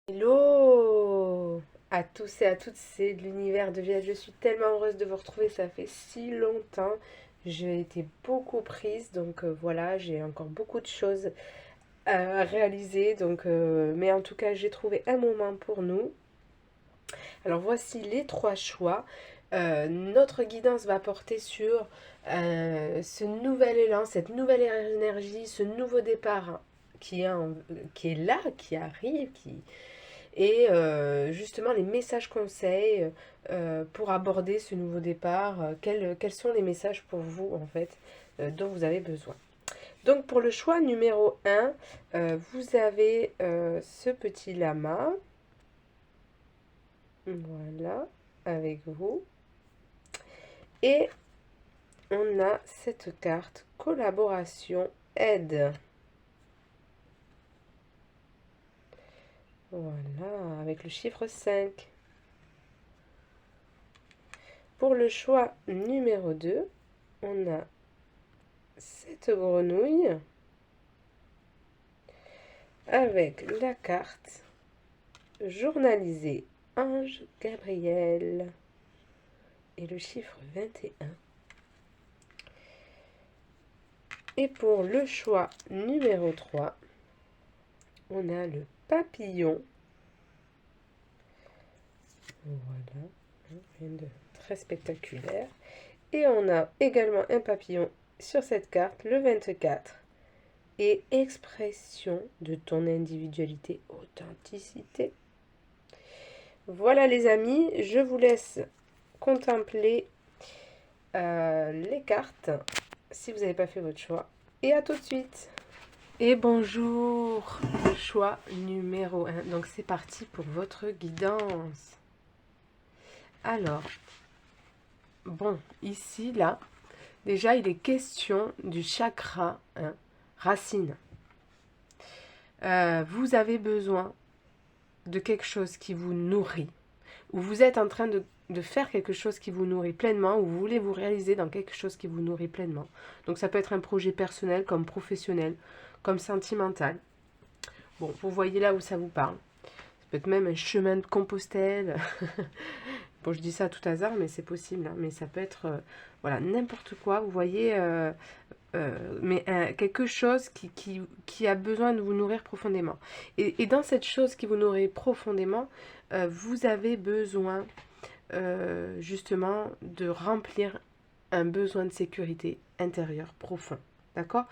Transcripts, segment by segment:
Hello à tous et à toutes, c'est de l'univers de Viette. Je suis tellement heureuse de vous retrouver, ça fait si longtemps. J'ai été beaucoup prise, donc voilà, j'ai encore beaucoup de choses à réaliser. Mais en tout cas, j'ai trouvé un moment pour nous. Alors voici les trois choix. Notre guidance va porter sur ce nouvel élan, cette nouvelle énergie, ce nouveau départ qui est là, qui arrive, et justement les messages conseils pour aborder ce nouveau départ. Quels sont les messages pour vous en fait dont vous avez besoin. Donc pour le choix numéro un, vous avez ce petit lama, voilà, avec vous. Et on a cette carte collaboration aide. Voilà, avec le chiffre 5. Pour le choix numéro 2, on a cette grenouille avec la carte journalisée Ange Gabriel et le chiffre 21. Et pour le choix numéro 3, on a le papillon. Voilà, rien de très spectaculaire. Et on a également un papillon sur cette carte, le 24. Et expression de ton individualité, authenticité. Voilà les amis, je vous laisse contempler les cartes si vous n'avez pas fait votre choix. Et à tout de suite. Et bonjour, le choix numéro 1. Donc c'est parti pour votre guidance. Alors, bon, ici, là, déjà il est question du chakra racine. Vous avez besoin de quelque chose qui vous nourrit, ou vous êtes en train de faire quelque chose qui vous nourrit pleinement, ou vous voulez vous réaliser dans quelque chose qui vous nourrit pleinement. Donc ça peut être un projet personnel, comme professionnel, comme sentimental. Bon, vous voyez là où ça vous parle. Ça peut être même un chemin de Compostelle. Bon, je dis ça à tout hasard, mais c'est possible. Hein. Mais ça peut être voilà, n'importe quoi. Vous voyez, mais quelque chose qui a besoin de vous nourrir profondément. Et dans cette chose qui vous nourrit profondément, vous avez besoin justement de remplir un besoin de sécurité intérieure profond. D'accord.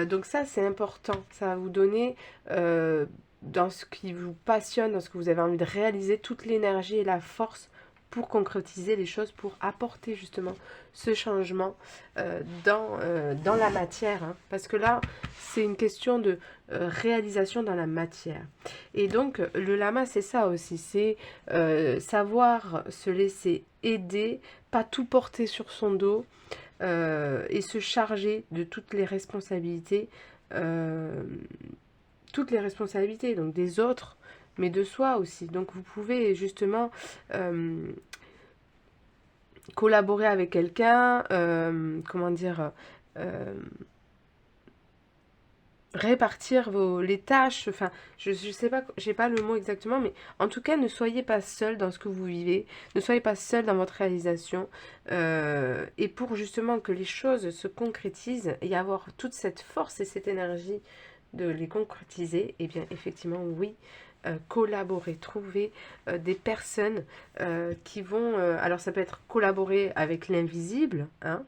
Donc ça, c'est important. Ça va vous donner, dans ce qui vous passionne, dans ce que vous avez envie de réaliser, toute l'énergie et la force pour concrétiser les choses, pour apporter justement ce changement dans la matière. Hein. Parce que là, c'est une question de réalisation dans la matière. Et donc, le lama, c'est ça aussi. C'est savoir se laisser aider, pas tout porter sur son dos et se charger de toutes les responsabilités, donc des autres, mais de soi aussi. Donc vous pouvez justement collaborer avec quelqu'un, comment dire, répartir les tâches, enfin, je sais pas, j'ai pas le mot exactement, mais en tout cas, ne soyez pas seul dans ce que vous vivez, ne soyez pas seul dans votre réalisation, et pour justement que les choses se concrétisent et avoir toute cette force et cette énergie de les concrétiser, et bien effectivement, oui, collaborer, trouver des personnes qui vont, alors ça peut être collaborer avec l'invisible, hein,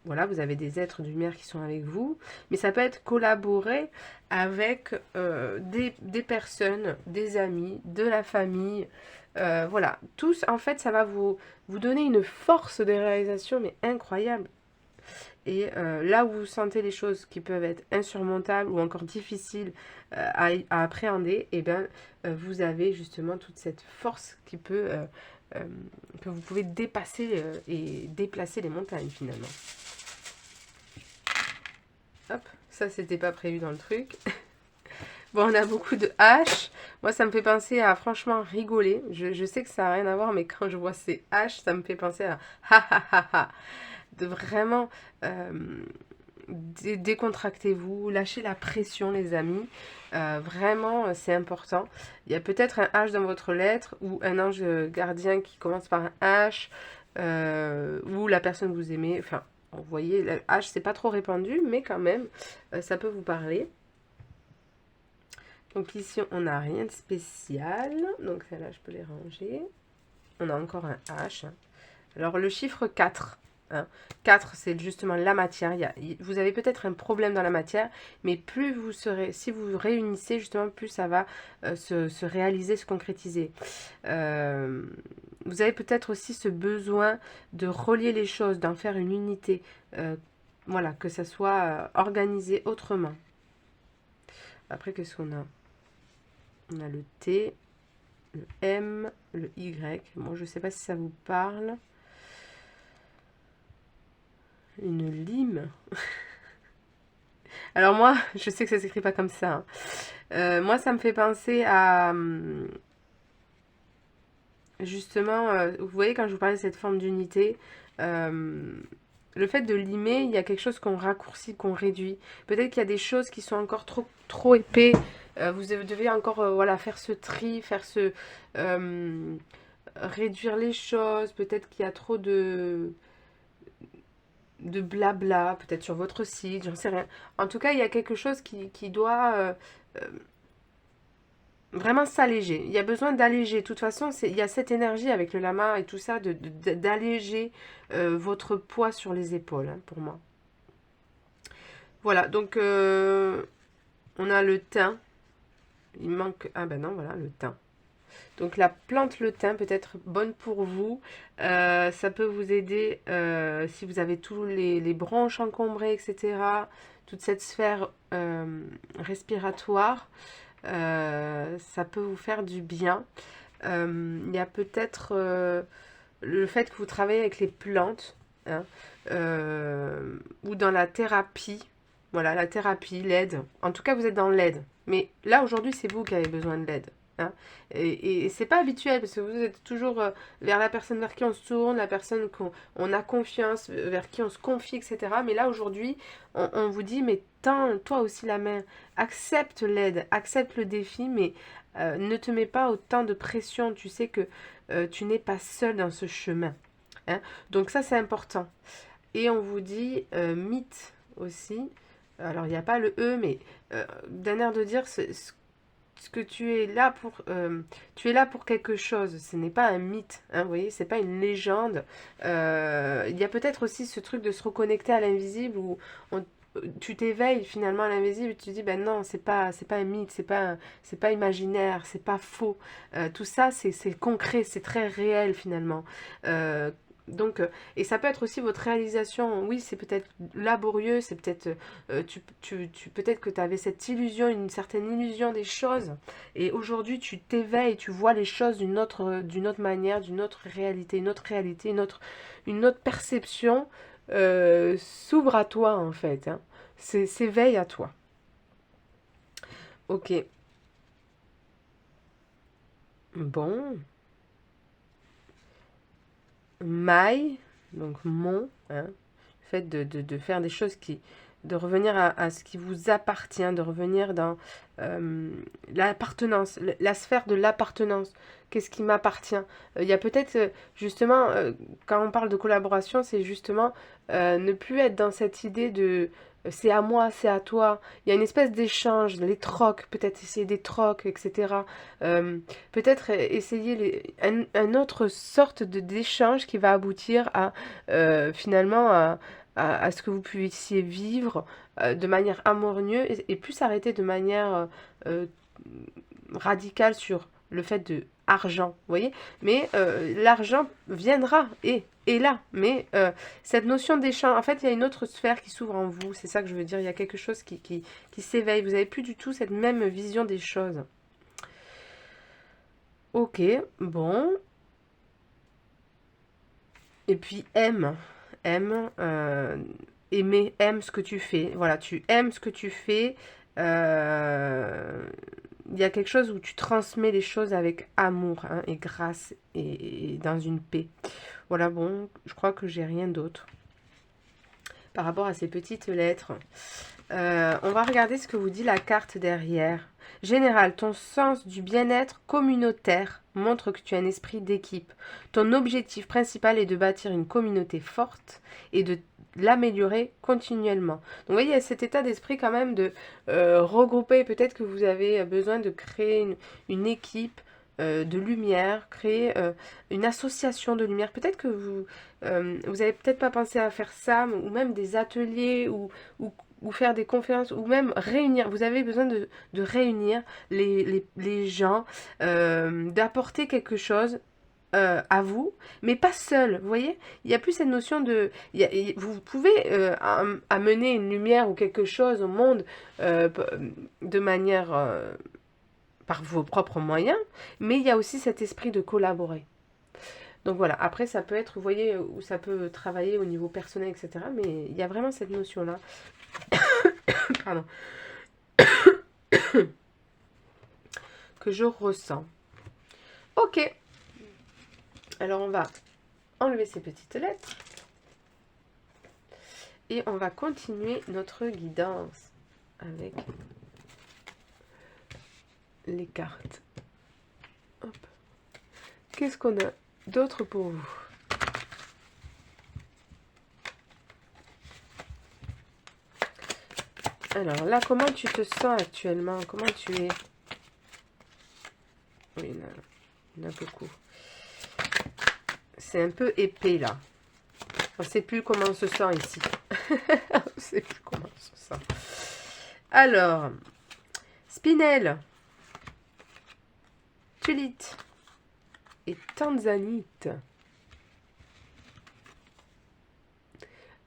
voilà, vous avez des êtres de lumière qui sont avec vous, mais ça peut être collaborer avec des personnes, des amis, de la famille, voilà, tous, en fait, ça va vous donner une force de réalisation, mais incroyable. Et là où vous sentez les choses qui peuvent être insurmontables ou encore difficiles à appréhender, et bien, vous avez justement toute cette force qui peut, que vous pouvez dépasser et déplacer les montagnes finalement. Hop, ça c'était pas prévu dans le truc. Bon, on a beaucoup de H. Moi, ça me fait penser à franchement rigoler. Je sais que ça n'a rien à voir, mais quand je vois ces H, ça me fait penser à ha ha ha ha. De vraiment décontractez-vous, lâchez la pression les amis. Vraiment, c'est important. Il y a peut-être un H dans votre lettre ou un ange gardien qui commence par un H ou la personne que vous aimez. Enfin, vous voyez, le H, c'est pas trop répandu, mais quand même, ça peut vous parler. Donc ici, on n'a rien de spécial. Donc celle-là, je peux les ranger. On a encore un H. Alors le chiffre 4. 4, c'est justement la matière. Vous avez peut-être un problème dans la matière, mais plus vous serez, si vous vous réunissez, justement, plus ça va se réaliser, se concrétiser. Vous avez peut-être aussi ce besoin de relier les choses, d'en faire une unité. Voilà, que ça soit organisé autrement. Après, qu'est-ce qu'on a? On a le T, le M, le Y. Bon, je ne sais pas si ça vous parle. Une lime. Alors moi, je sais que ça s'écrit pas comme ça. Moi, ça me fait penser à... justement, vous voyez, quand je vous parlais de cette forme d'unité, le fait de limer, il y a quelque chose qu'on raccourcit, qu'on réduit. Peut-être qu'il y a des choses qui sont encore trop épais. Vous devez encore voilà, faire ce tri, réduire les choses. Peut-être qu'il y a trop de blabla, peut-être sur votre site, j'en sais rien. En tout cas, il y a quelque chose qui doit vraiment s'alléger. Il y a besoin d'alléger. De toute façon, il y a cette énergie avec le lama et tout ça, d'alléger votre poids sur les épaules, hein, pour moi. Voilà, donc on a le thym. Il manque... Ah ben non, voilà, le thym. Donc la plante le thym peut être bonne pour vous. Ça peut vous aider si vous avez tous les bronches encombrées, etc. Toute cette sphère respiratoire. Ça peut vous faire du bien. Il y a peut-être le fait que vous travaillez avec les plantes, hein, ou dans la thérapie. Voilà, la thérapie, l'aide. En tout cas, vous êtes dans l'aide. Mais là, aujourd'hui, c'est vous qui avez besoin de l'aide. Hein. Et c'est pas habituel parce que vous êtes toujours vers la personne vers qui on se tourne, la personne qu'on a confiance, vers qui on se confie, etc. Mais là, aujourd'hui, on vous dit, mais tends toi aussi la main, accepte l'aide, accepte le défi, mais ne te mets pas autant de pression. Tu sais que tu n'es pas seul dans ce chemin. Hein. Donc ça, c'est important. Et on vous dit mythe aussi. Alors, il n'y a pas le E, mais d'un air de dire ce que tu es là pour quelque chose. Ce n'est pas un mythe, hein, vous voyez, c'est pas une légende. Il y a peut-être aussi ce truc de se reconnecter à l'invisible où tu t'éveilles finalement à l'invisible et tu te dis ben non, c'est pas un mythe, c'est pas imaginaire, c'est pas faux. Tout ça c'est concret, c'est très réel finalement. Donc, et ça peut être aussi votre réalisation. Oui, c'est peut-être laborieux, c'est peut-être, peut-être que tu avais cette illusion, une certaine illusion des choses. Et aujourd'hui, tu t'éveilles, tu vois les choses d'une autre manière, d'une autre réalité, une autre perception s'ouvre à toi en fait. Hein. S'éveille à toi. Ok. Bon. Maille, donc mon, hein, le fait de faire des choses de revenir à ce qui vous appartient, de revenir dans l'appartenance, la sphère de l'appartenance. Qu'est-ce qui m'appartient? Il y a peut-être, justement, quand on parle de collaboration, c'est justement ne plus être dans cette idée de c'est à moi, c'est à toi. Il y a une espèce d'échange, les trocs, peut-être essayer des trocs, etc. Peut-être essayer un autre sorte d'échange qui va aboutir à finalement à ce que vous puissiez vivre de manière harmonieuse et plus s'arrêter de manière radicale sur le fait de argent, vous voyez, mais l'argent viendra et est là, mais cette notion d'échange, en fait, il y a une autre sphère qui s'ouvre en vous, c'est ça que je veux dire, il y a quelque chose qui s'éveille, vous n'avez plus du tout cette même vision des choses. Ok, bon. Et puis aime, aimer, aime ce que tu fais. Voilà, tu aimes ce que tu fais. Il y a quelque chose où tu transmets les choses avec amour, hein, et grâce et dans une paix. Voilà, bon, je crois que j'ai rien d'autre. par rapport à ces petites lettres. On va regarder ce que vous dit la carte derrière. Général, ton sens du bien-être communautaire montre que tu as un esprit d'équipe. Ton objectif principal est de bâtir une communauté forte et de l'améliorer continuellement. Donc vous voyez, il y a cet état d'esprit quand même de regrouper, peut-être que vous avez besoin de créer une équipe de lumière, créer une association de lumière. Peut-être que vous avez peut-être pas pensé à faire ça, ou même des ateliers ou faire des conférences, ou même réunir. Vous avez besoin de réunir les gens, d'apporter quelque chose à vous, mais pas seul, vous voyez. Il n'y a plus cette notion de... vous pouvez amener une lumière ou quelque chose au monde de manière... par vos propres moyens, mais il y a aussi cet esprit de collaborer. Donc voilà, après ça peut être, vous voyez, où ça peut travailler au niveau personnel, etc. Mais il y a vraiment cette notion-là. Pardon. Que je ressens. Ok. Alors on va enlever ces petites lettres. Et on va continuer notre guidance avec les cartes. Hop. Qu'est-ce qu'on a d'autre pour vous? Alors là, comment tu te sens actuellement? Comment tu es? Oui, il y en a beaucoup. C'est un peu épais là. On ne sait plus comment on se sent ici. On ne sait plus comment on se sent. Alors, Spinel, Tulite et Tanzanite.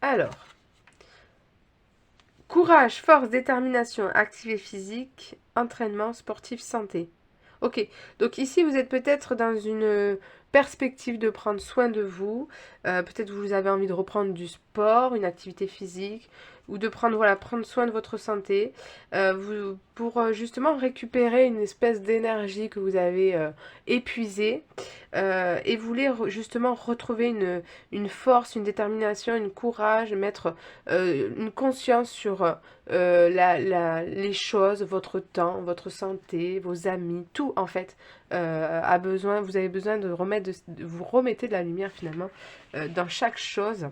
Alors, courage, force, détermination, activité physique, entraînement, sportif, santé. Ok, donc ici vous êtes peut-être dans une perspective de prendre soin de vous. Peut-être vous avez envie de reprendre du sport, une activité physique, ou de prendre, voilà, prendre soin de votre santé, pour justement récupérer une espèce d'énergie que vous avez épuisée, et vous voulez justement retrouver une force, une détermination, un courage, mettre une conscience sur les choses, votre temps, votre santé, vos amis, tout en fait a besoin, vous avez besoin de remettre, vous remettez de la lumière finalement dans chaque chose.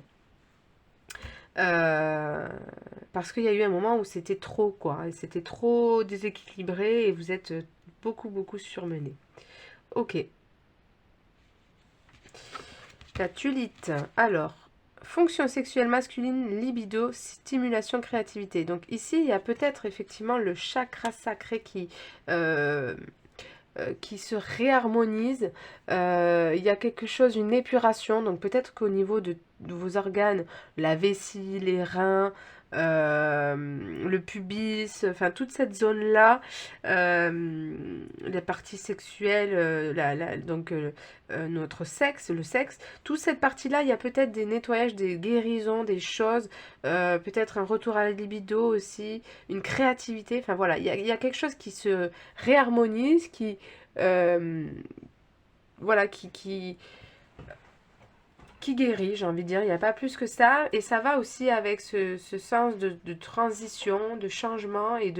Parce qu'il y a eu un moment où c'était trop, quoi. C'était trop déséquilibré et vous êtes beaucoup surmené. Ok. La tulite. Alors, fonction sexuelle masculine, libido, stimulation, créativité. Donc ici, il y a peut-être effectivement le chakra sacré qui se réharmonise. Il y a quelque chose, une épuration. Donc peut-être qu'au niveau de vos organes, la vessie, les reins, le pubis, enfin toute cette zone-là, la partie sexuelle, donc notre sexe, le sexe, toute cette partie-là, il y a peut-être des nettoyages, des guérisons, des choses, peut-être un retour à la libido aussi, une créativité, enfin voilà, il y a quelque chose qui se réharmonise, voilà, qui guérit, j'ai envie de dire, il n'y a pas plus que ça, et ça va aussi avec ce sens de transition, de changement et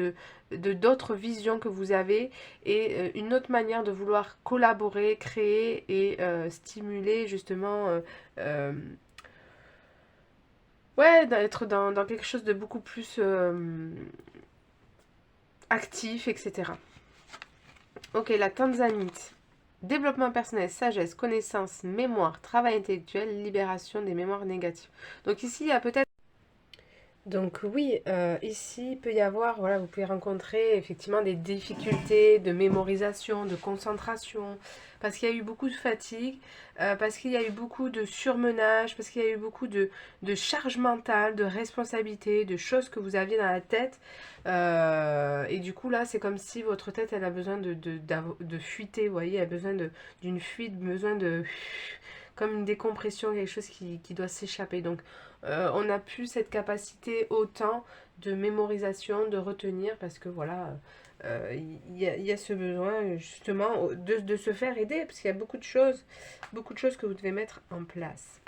d'autres visions que vous avez, et une autre manière de vouloir collaborer, créer et stimuler justement, ouais, d'être dans quelque chose de beaucoup plus actif, etc. Ok, la tanzanite. Développement personnel, sagesse, connaissance, mémoire, travail intellectuel, libération des mémoires négatives. Donc ici, il y a peut-être... Donc oui, ici, il peut y avoir, voilà, vous pouvez rencontrer effectivement des difficultés de mémorisation, de concentration, parce qu'il y a eu beaucoup de fatigue, parce qu'il y a eu beaucoup de surmenage, parce qu'il y a eu beaucoup de charge mentale, de responsabilités, de choses que vous aviez dans la tête. Et du coup, là, c'est comme si votre tête, elle a besoin de fuiter, vous voyez, elle a besoin d'une fuite, besoin de... comme une décompression, quelque chose qui doit s'échapper. Donc, on n'a plus cette capacité autant de mémorisation, de retenir, parce que voilà, il y a ce besoin justement de se faire aider, parce qu'il y a beaucoup de choses que vous devez mettre en place.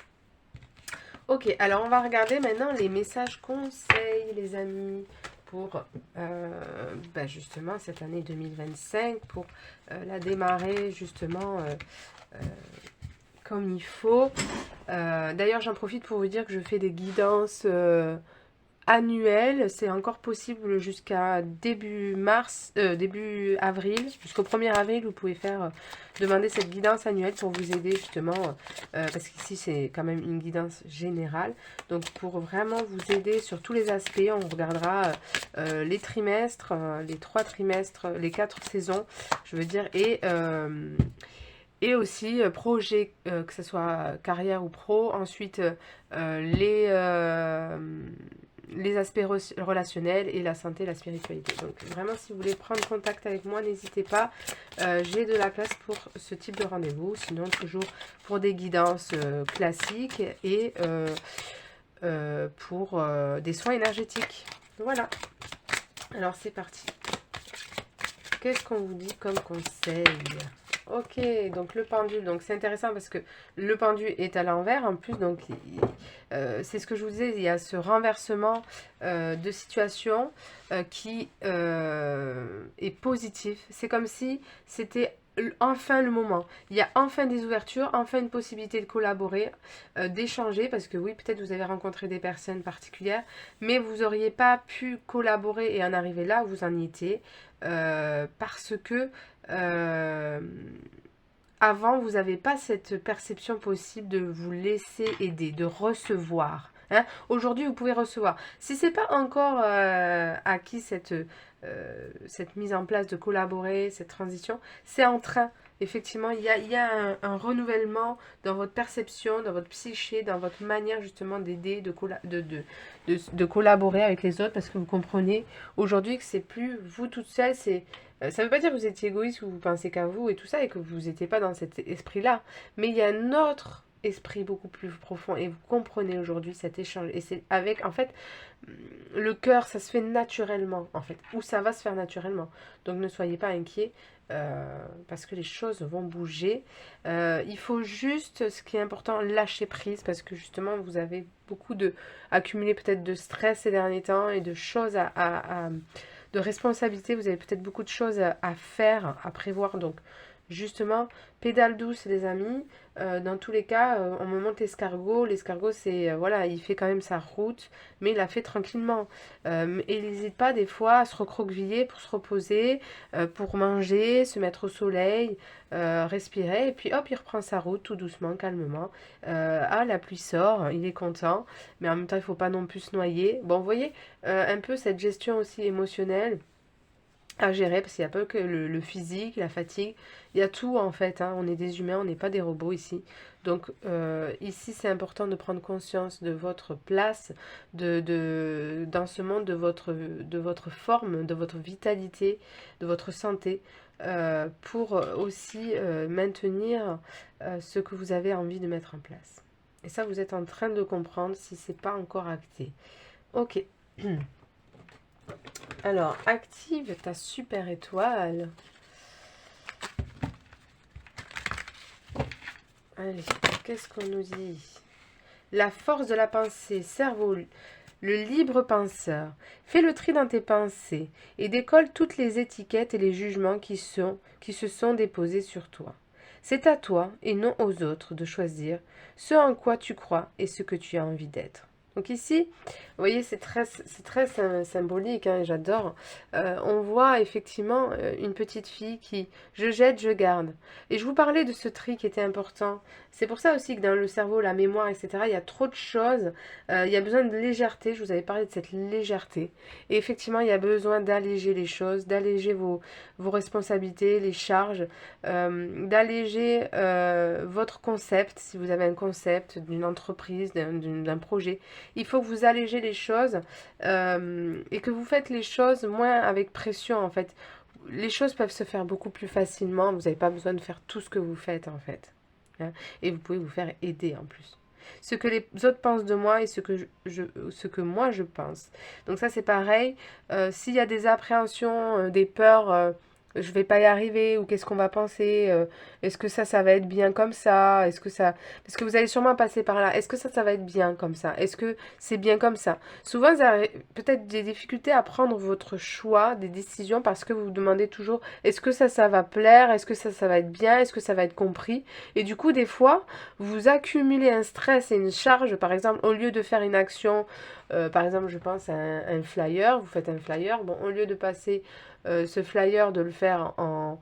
Ok, alors on va regarder maintenant les messages conseils, les amis, pour justement cette année 2025, pour la démarrer justement euh, comme il faut. D'ailleurs, j'en profite pour vous dire que je fais des guidances annuelles. C'est encore possible jusqu'à début avril. Jusqu'au 1er avril, vous pouvez demander cette guidance annuelle pour vous aider justement, parce qu'ici c'est quand même une guidance générale. Donc pour vraiment vous aider sur tous les aspects, on regardera les trimestres, les 3 trimestres, les 4 saisons, je veux dire, et aussi projet, que ce soit carrière ou pro. Ensuite, les aspects relationnels et la santé, la spiritualité. Donc vraiment, si vous voulez prendre contact avec moi, n'hésitez pas. J'ai de la place pour ce type de rendez-vous. Sinon, toujours pour des guidances classiques et pour des soins énergétiques. Voilà. Alors, c'est parti. Qu'est-ce qu'on vous dit comme conseil? Ok, donc le pendule, donc c'est intéressant parce que le pendule est à l'envers en plus, donc c'est ce que je vous disais, il y a ce renversement de situation qui est positif. C'est comme si c'était enfin le moment. Il y a enfin des ouvertures, enfin une possibilité de collaborer, d'échanger, parce que oui, peut-être vous avez rencontré des personnes particulières, mais vous n'auriez pas pu collaborer et en arriver là où vous en étiez, parce que avant, vous n'avez pas cette perception possible de vous laisser aider, de recevoir. Hein. Aujourd'hui, vous pouvez recevoir. Si ce n'est pas encore acquis cette mise en place de collaborer, cette transition, c'est en train. Effectivement, il y a un renouvellement dans votre perception, dans votre psyché, dans votre manière justement d'aider, de collaborer avec les autres, parce que vous comprenez aujourd'hui que c'est plus vous toute seule, ça ne veut pas dire que vous étiez égoïste ou vous pensez qu'à vous et tout ça et que vous n'étiez pas dans cet esprit-là. Mais il y a un autre esprit beaucoup plus profond et vous comprenez aujourd'hui cet échange. Et c'est avec, en fait, le cœur, ça se fait naturellement, en fait. Ou ça va se faire naturellement. Donc ne soyez pas inquiets. Parce que les choses vont bouger. Il faut juste, ce qui est important, lâcher prise parce que justement vous avez beaucoup accumulé peut-être de stress ces derniers temps et de choses de responsabilité. Vous avez peut-être beaucoup de choses à faire, à prévoir. Donc justement, pédale douce les amis. Dans tous les cas, on me montre l'escargot. L'escargot, c'est voilà, il fait quand même sa route, mais il la fait tranquillement. Et il n'hésite pas des fois à se recroqueviller pour se reposer, pour manger, se mettre au soleil, respirer, et puis hop, il reprend sa route tout doucement, calmement. La pluie sort, il est content, mais en même temps, il ne faut pas non plus se noyer. Bon, vous voyez, un peu cette gestion aussi émotionnelle à gérer parce qu'il n'y a pas que le physique, la fatigue, il y a tout en fait, hein. On est des humains, on n'est pas des robots ici. Donc ici c'est important de prendre conscience de votre place dans ce monde, de votre forme, de votre vitalité, de votre santé, pour aussi maintenir ce que vous avez envie de mettre en place. Et ça vous êtes en train de comprendre si c'est pas encore acté. Ok. Alors, active ta super étoile. Allez, qu'est-ce qu'on nous dit? La force de la pensée, cerveau, le libre penseur. Fais le tri dans tes pensées et décolle toutes les étiquettes et les jugements qui se sont déposés sur toi. C'est à toi et non aux autres de choisir ce en quoi tu crois et ce que tu as envie d'être. Donc ici, vous voyez, c'est très symbolique, hein, j'adore. On voit effectivement une petite fille qui, je jette, je garde. Et je vous parlais de ce tri qui était important. C'est pour ça aussi que dans le cerveau, la mémoire, etc., il y a trop de choses. Il y a besoin de légèreté. Je vous avais parlé de cette légèreté. Et effectivement, il y a besoin d'alléger les choses, d'alléger vos responsabilités, les charges, d'alléger votre concept, si vous avez un concept d'une entreprise, d'un projet. Il faut que vous allégez les choses et que vous faites les choses moins avec pression en fait. Les choses peuvent se faire beaucoup plus facilement. Vous n'avez pas besoin de faire tout ce que vous faites en fait. Hein. Et vous pouvez vous faire aider en plus. Ce que les autres pensent de moi et ce que moi je pense. Donc ça c'est pareil. S'il y a des appréhensions, des peurs je vais pas y arriver, ou qu'est-ce qu'on va penser, est-ce que ça va être bien comme ça, est-ce que ça, parce que vous allez sûrement passer par là, est-ce que ça va être bien comme ça, est-ce que c'est bien comme ça. Souvent, vous avez peut-être des difficultés à prendre votre choix, des décisions, parce que vous vous demandez toujours, est-ce que ça va plaire, est-ce que ça va être bien, est-ce que ça va être compris, et du coup, des fois, vous accumulez un stress et une charge, par exemple, au lieu de faire une action, par exemple, je pense à un flyer, vous faites un flyer, bon, au lieu de passer ce flyer, de le faire en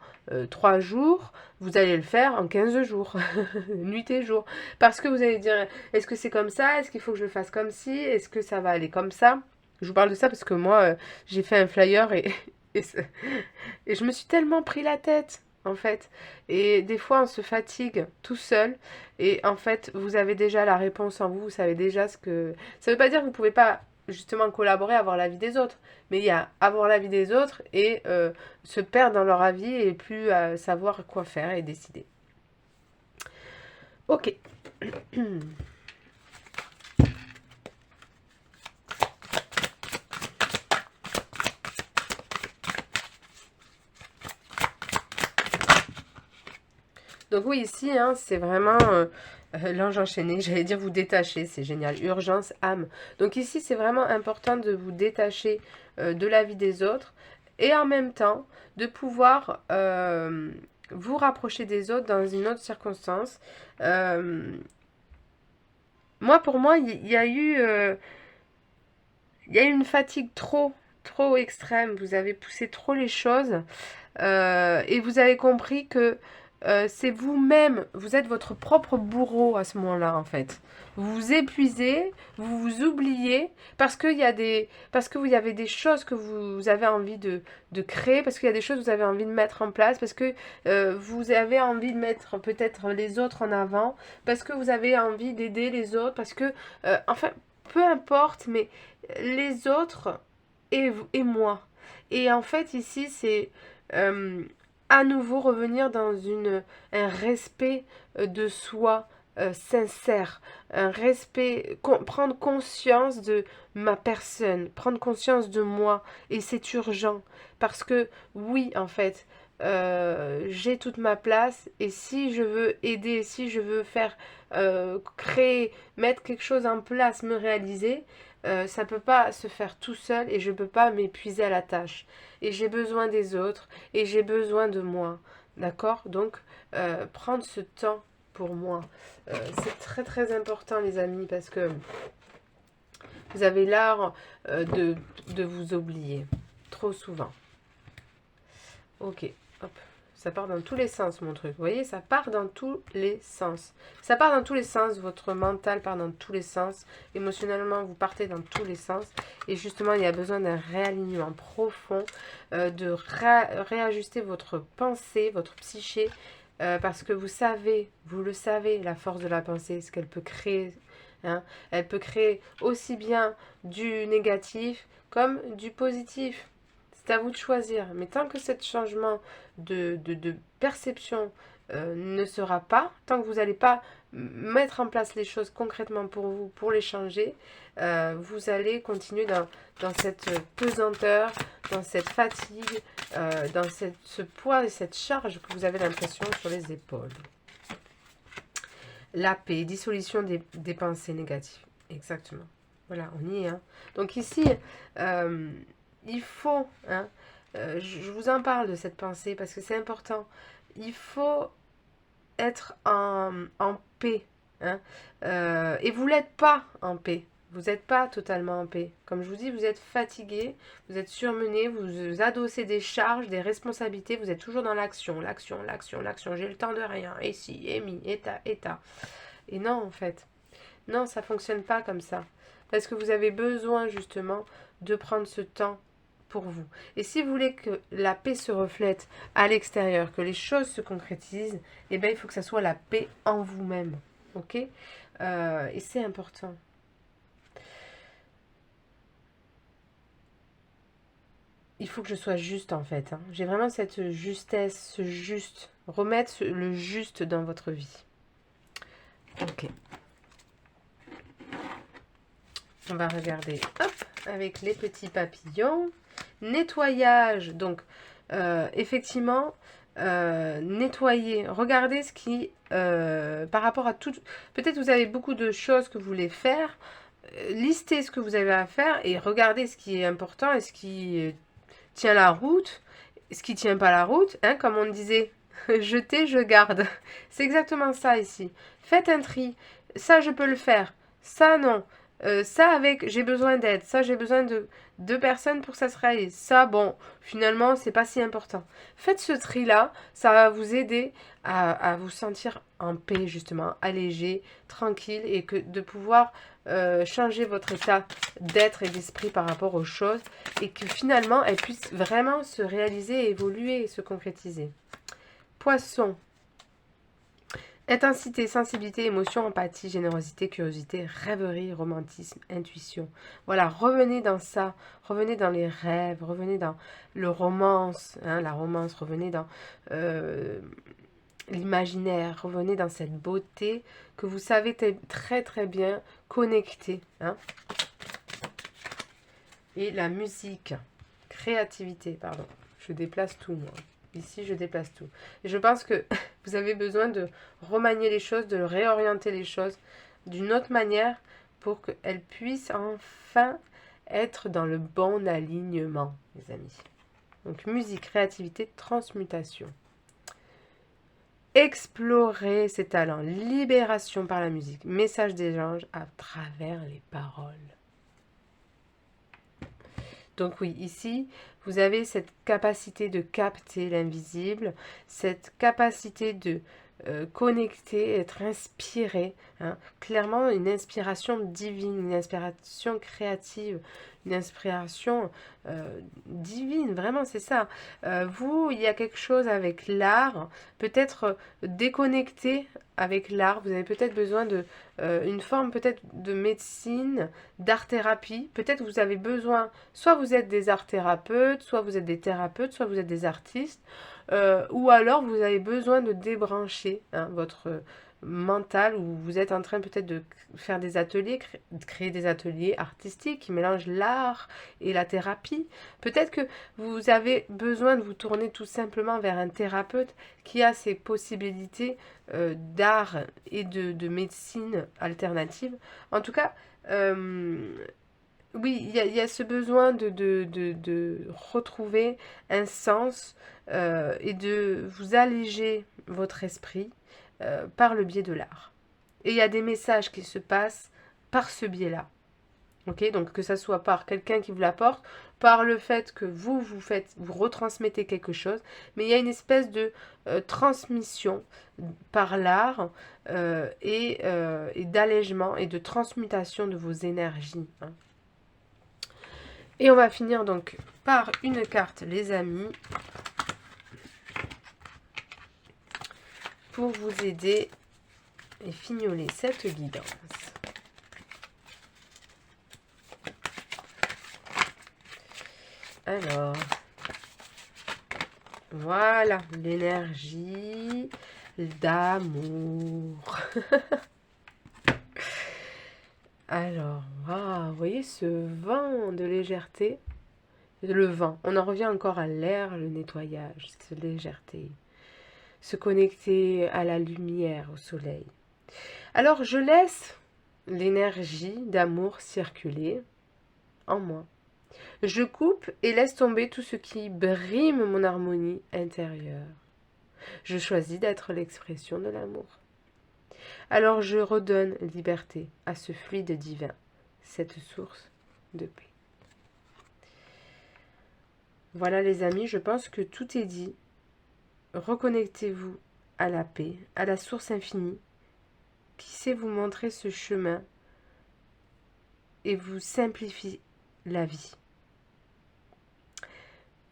3 jours, vous allez le faire en 15 jours, nuit et jour. Parce que vous allez dire, est-ce que c'est comme ça? Est-ce qu'il faut que je le fasse comme ci? Est-ce que ça va aller comme ça? Je vous parle de ça parce que moi, j'ai fait un flyer et, et je me suis tellement pris la tête, en fait. Et des fois, on se fatigue tout seul. Et en fait, vous avez déjà la réponse en vous. Vous savez déjà ce que... Ça ne veut pas dire que vous ne pouvez pas justement collaborer, avoir l'avis des autres. Mais il y a avoir l'avis des autres et se perdre dans leur avis et plus savoir quoi faire et décider. Ok. Donc oui, ici, hein, c'est vraiment l'ange enchaîné. J'allais dire vous détacher, c'est génial. Urgence, âme. Donc ici, c'est vraiment important de vous détacher de la vie des autres et en même temps de pouvoir vous rapprocher des autres dans une autre circonstance. Moi, pour moi, il y a eu une fatigue trop extrême. Vous avez poussé trop les choses. Et vous avez compris que c'est vous-même, vous êtes votre propre bourreau à ce moment-là, en fait. Vous vous épuisez, vous vous oubliez, parce qu'il y a parce que vous avez des choses que vous avez envie de créer, parce qu'il y a des choses que vous avez envie de mettre en place, parce que vous avez envie de mettre peut-être les autres en avant, parce que vous avez envie d'aider les autres, parce que, enfin, peu importe, mais les autres et moi. Et en fait, ici, c'est euh, à nouveau revenir dans un respect de soi sincère, un respect, prendre conscience de ma personne, prendre conscience de moi, et c'est urgent, parce que oui, en fait, j'ai toute ma place, et si je veux aider, si je veux faire, créer, mettre quelque chose en place, me réaliser, ça ne peut pas se faire tout seul, et je ne peux pas m'épuiser à la tâche. Et j'ai besoin des autres, et j'ai besoin de moi. D'accord? Donc, prendre ce temps pour moi. C'est très important, les amis, parce que vous avez l'art de vous oublier. Trop souvent. Ok, hop. Ça part dans tous les sens, mon truc. Vous voyez, ça part dans tous les sens. Ça part dans tous les sens. Votre mental part dans tous les sens. Émotionnellement, vous partez dans tous les sens. Et justement, il y a besoin d'un réalignement profond, de réajuster votre pensée, votre psyché. Parce que vous le savez, la force de la pensée, ce qu'elle peut créer. Hein. Elle peut créer aussi bien du négatif comme du positif. C'est à vous de choisir. Mais tant que ce changement de perception ne sera pas, tant que vous n'allez pas mettre en place les choses concrètement pour vous, pour les changer, vous allez continuer dans cette pesanteur, dans cette fatigue, dans ce poids et cette charge que vous avez l'impression sur les épaules. La paix, dissolution des pensées négatives. Exactement. Voilà, on y est. Hein. Donc ici, il faut, hein, je vous en parle de cette pensée parce que c'est important. Il faut être en paix. Hein, et vous n'êtes pas en paix. Vous n'êtes pas totalement en paix. Comme je vous dis, vous êtes fatigué, vous êtes surmené, vous adossez des charges, des responsabilités, vous êtes toujours dans l'action. J'ai le temps de rien. Et si, et mi, et ta, et ta. Et non, en fait. Non, ça ne fonctionne pas comme ça. Parce que vous avez besoin justement de prendre ce temps pour vous. Et si vous voulez que la paix se reflète à l'extérieur, que les choses se concrétisent, eh bien, il faut que ça soit la paix en vous-même. Ok? Et c'est important. Il faut que je sois juste en fait. Hein. J'ai vraiment cette justesse, ce juste. Remettre le juste dans votre vie. Ok. On va regarder, hop, avec les petits papillons. Nettoyage, donc effectivement, nettoyer, regardez ce qui, par rapport à tout, peut-être vous avez beaucoup de choses que vous voulez faire, listez ce que vous avez à faire et regardez ce qui est important et ce qui tient la route, ce qui tient pas la route, hein, comme on disait, jeter, je garde. C'est exactement ça ici. Faites un tri. Ça, je peux le faire. Ça, non. Ça, avec, j'ai besoin d'aide. Ça, j'ai besoin de deux personnes pour que ça se réalise. Ça, bon, finalement, c'est pas si important. Faites ce tri-là. Ça va vous aider à vous sentir en paix, justement, allégé, tranquille, et que de pouvoir changer votre état d'être et d'esprit par rapport aux choses, et que finalement, elles puissent vraiment se réaliser, évoluer et se concrétiser. Poisson. Intensité, sensibilité, émotion, empathie, générosité, curiosité, rêverie, romantisme, intuition. Voilà, revenez dans ça, revenez dans les rêves, revenez dans le romance, hein, la romance, revenez dans l'imaginaire, revenez dans cette beauté que vous savez très très bien connecter. Hein. Et la musique, créativité, pardon, je déplace tout moi. Ici, je déplace tout. Et je pense que vous avez besoin de remanier les choses, de réorienter les choses d'une autre manière pour qu'elles puissent enfin être dans le bon alignement, les amis. Donc, musique, créativité, transmutation. Explorer ses talents, libération par la musique, message des anges à travers les paroles. Donc oui, ici, vous avez cette capacité de capter l'invisible, cette capacité de connecter, être inspiré. Hein. Clairement, une inspiration divine, une inspiration créative, une inspiration divine, vraiment, c'est ça. Vous, il y a quelque chose avec l'art, peut-être déconnecté avec l'art, vous avez peut-être besoin de une forme peut-être de médecine, d'art-thérapie, peut-être vous avez besoin, soit vous êtes des art-thérapeutes, soit vous êtes des thérapeutes, soit vous êtes des artistes, ou alors vous avez besoin de débrancher hein, votre mental, ou vous êtes en train peut-être de faire des ateliers, de créer des ateliers artistiques qui mélangent l'art et la thérapie. Peut-être que vous avez besoin de vous tourner tout simplement vers un thérapeute qui a ces possibilités d'art et de médecine alternative. En tout cas, oui, il y a ce besoin de retrouver un sens et de vous alléger votre esprit par le biais de l'art. Et il y a des messages qui se passent par ce biais-là. Ok, donc que ça soit par quelqu'un qui vous l'apporte, par le fait que vous retransmettez quelque chose, mais il y a une espèce de transmission par l'art et d'allègement et de transmutation de vos énergies. Hein. Et on va finir donc par une carte, les amis, pour vous aider et fignoler cette guidance. Alors, voilà, l'énergie d'amour. Alors, wow, vous voyez ce vent de légèreté, le vent, on en revient encore à l'air, le nettoyage, cette légèreté, se connecter à la lumière, au soleil. Alors, je laisse l'énergie d'amour circuler en moi. Je coupe et laisse tomber tout ce qui brime mon harmonie intérieure. Je choisis d'être l'expression de l'amour. Alors je redonne liberté à ce fluide divin, cette source de paix. Voilà les amis, je pense que tout est dit. Reconnectez-vous à la paix, à la source infinie, qui sait vous montrer ce chemin et vous simplifie la vie.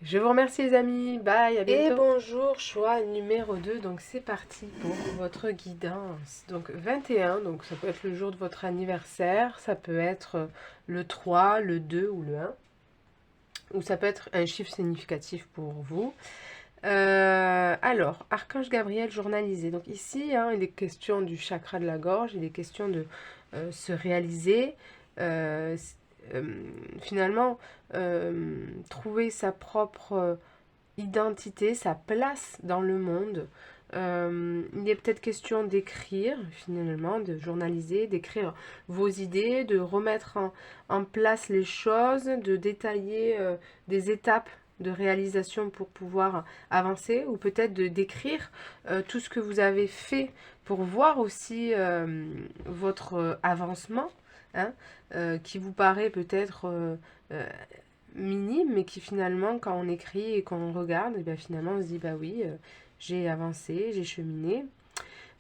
Je vous remercie les amis, bye, à bientôt. Et bonjour, choix numéro 2, donc c'est parti pour votre guidance. Donc 21, donc ça peut être le jour de votre anniversaire, ça peut être le 3, le 2 ou le 1. Ou ça peut être un chiffre significatif pour vous. Alors, Archange Gabriel journalisé. Donc ici, hein, il est question du chakra de la gorge, il est question de se réaliser. Finalement, trouver sa propre identité, sa place dans le monde. Il est peut-être question d'écrire, finalement, de journaliser, d'écrire vos idées, de remettre en place les choses, de détailler des étapes de réalisation pour pouvoir avancer, ou peut-être de d'écrire tout ce que vous avez fait pour voir aussi votre avancement, hein, qui vous paraît peut-être euh, minime, mais qui finalement, quand on écrit et qu'on regarde, et bien finalement on se dit, bah oui, j'ai avancé, j'ai cheminé.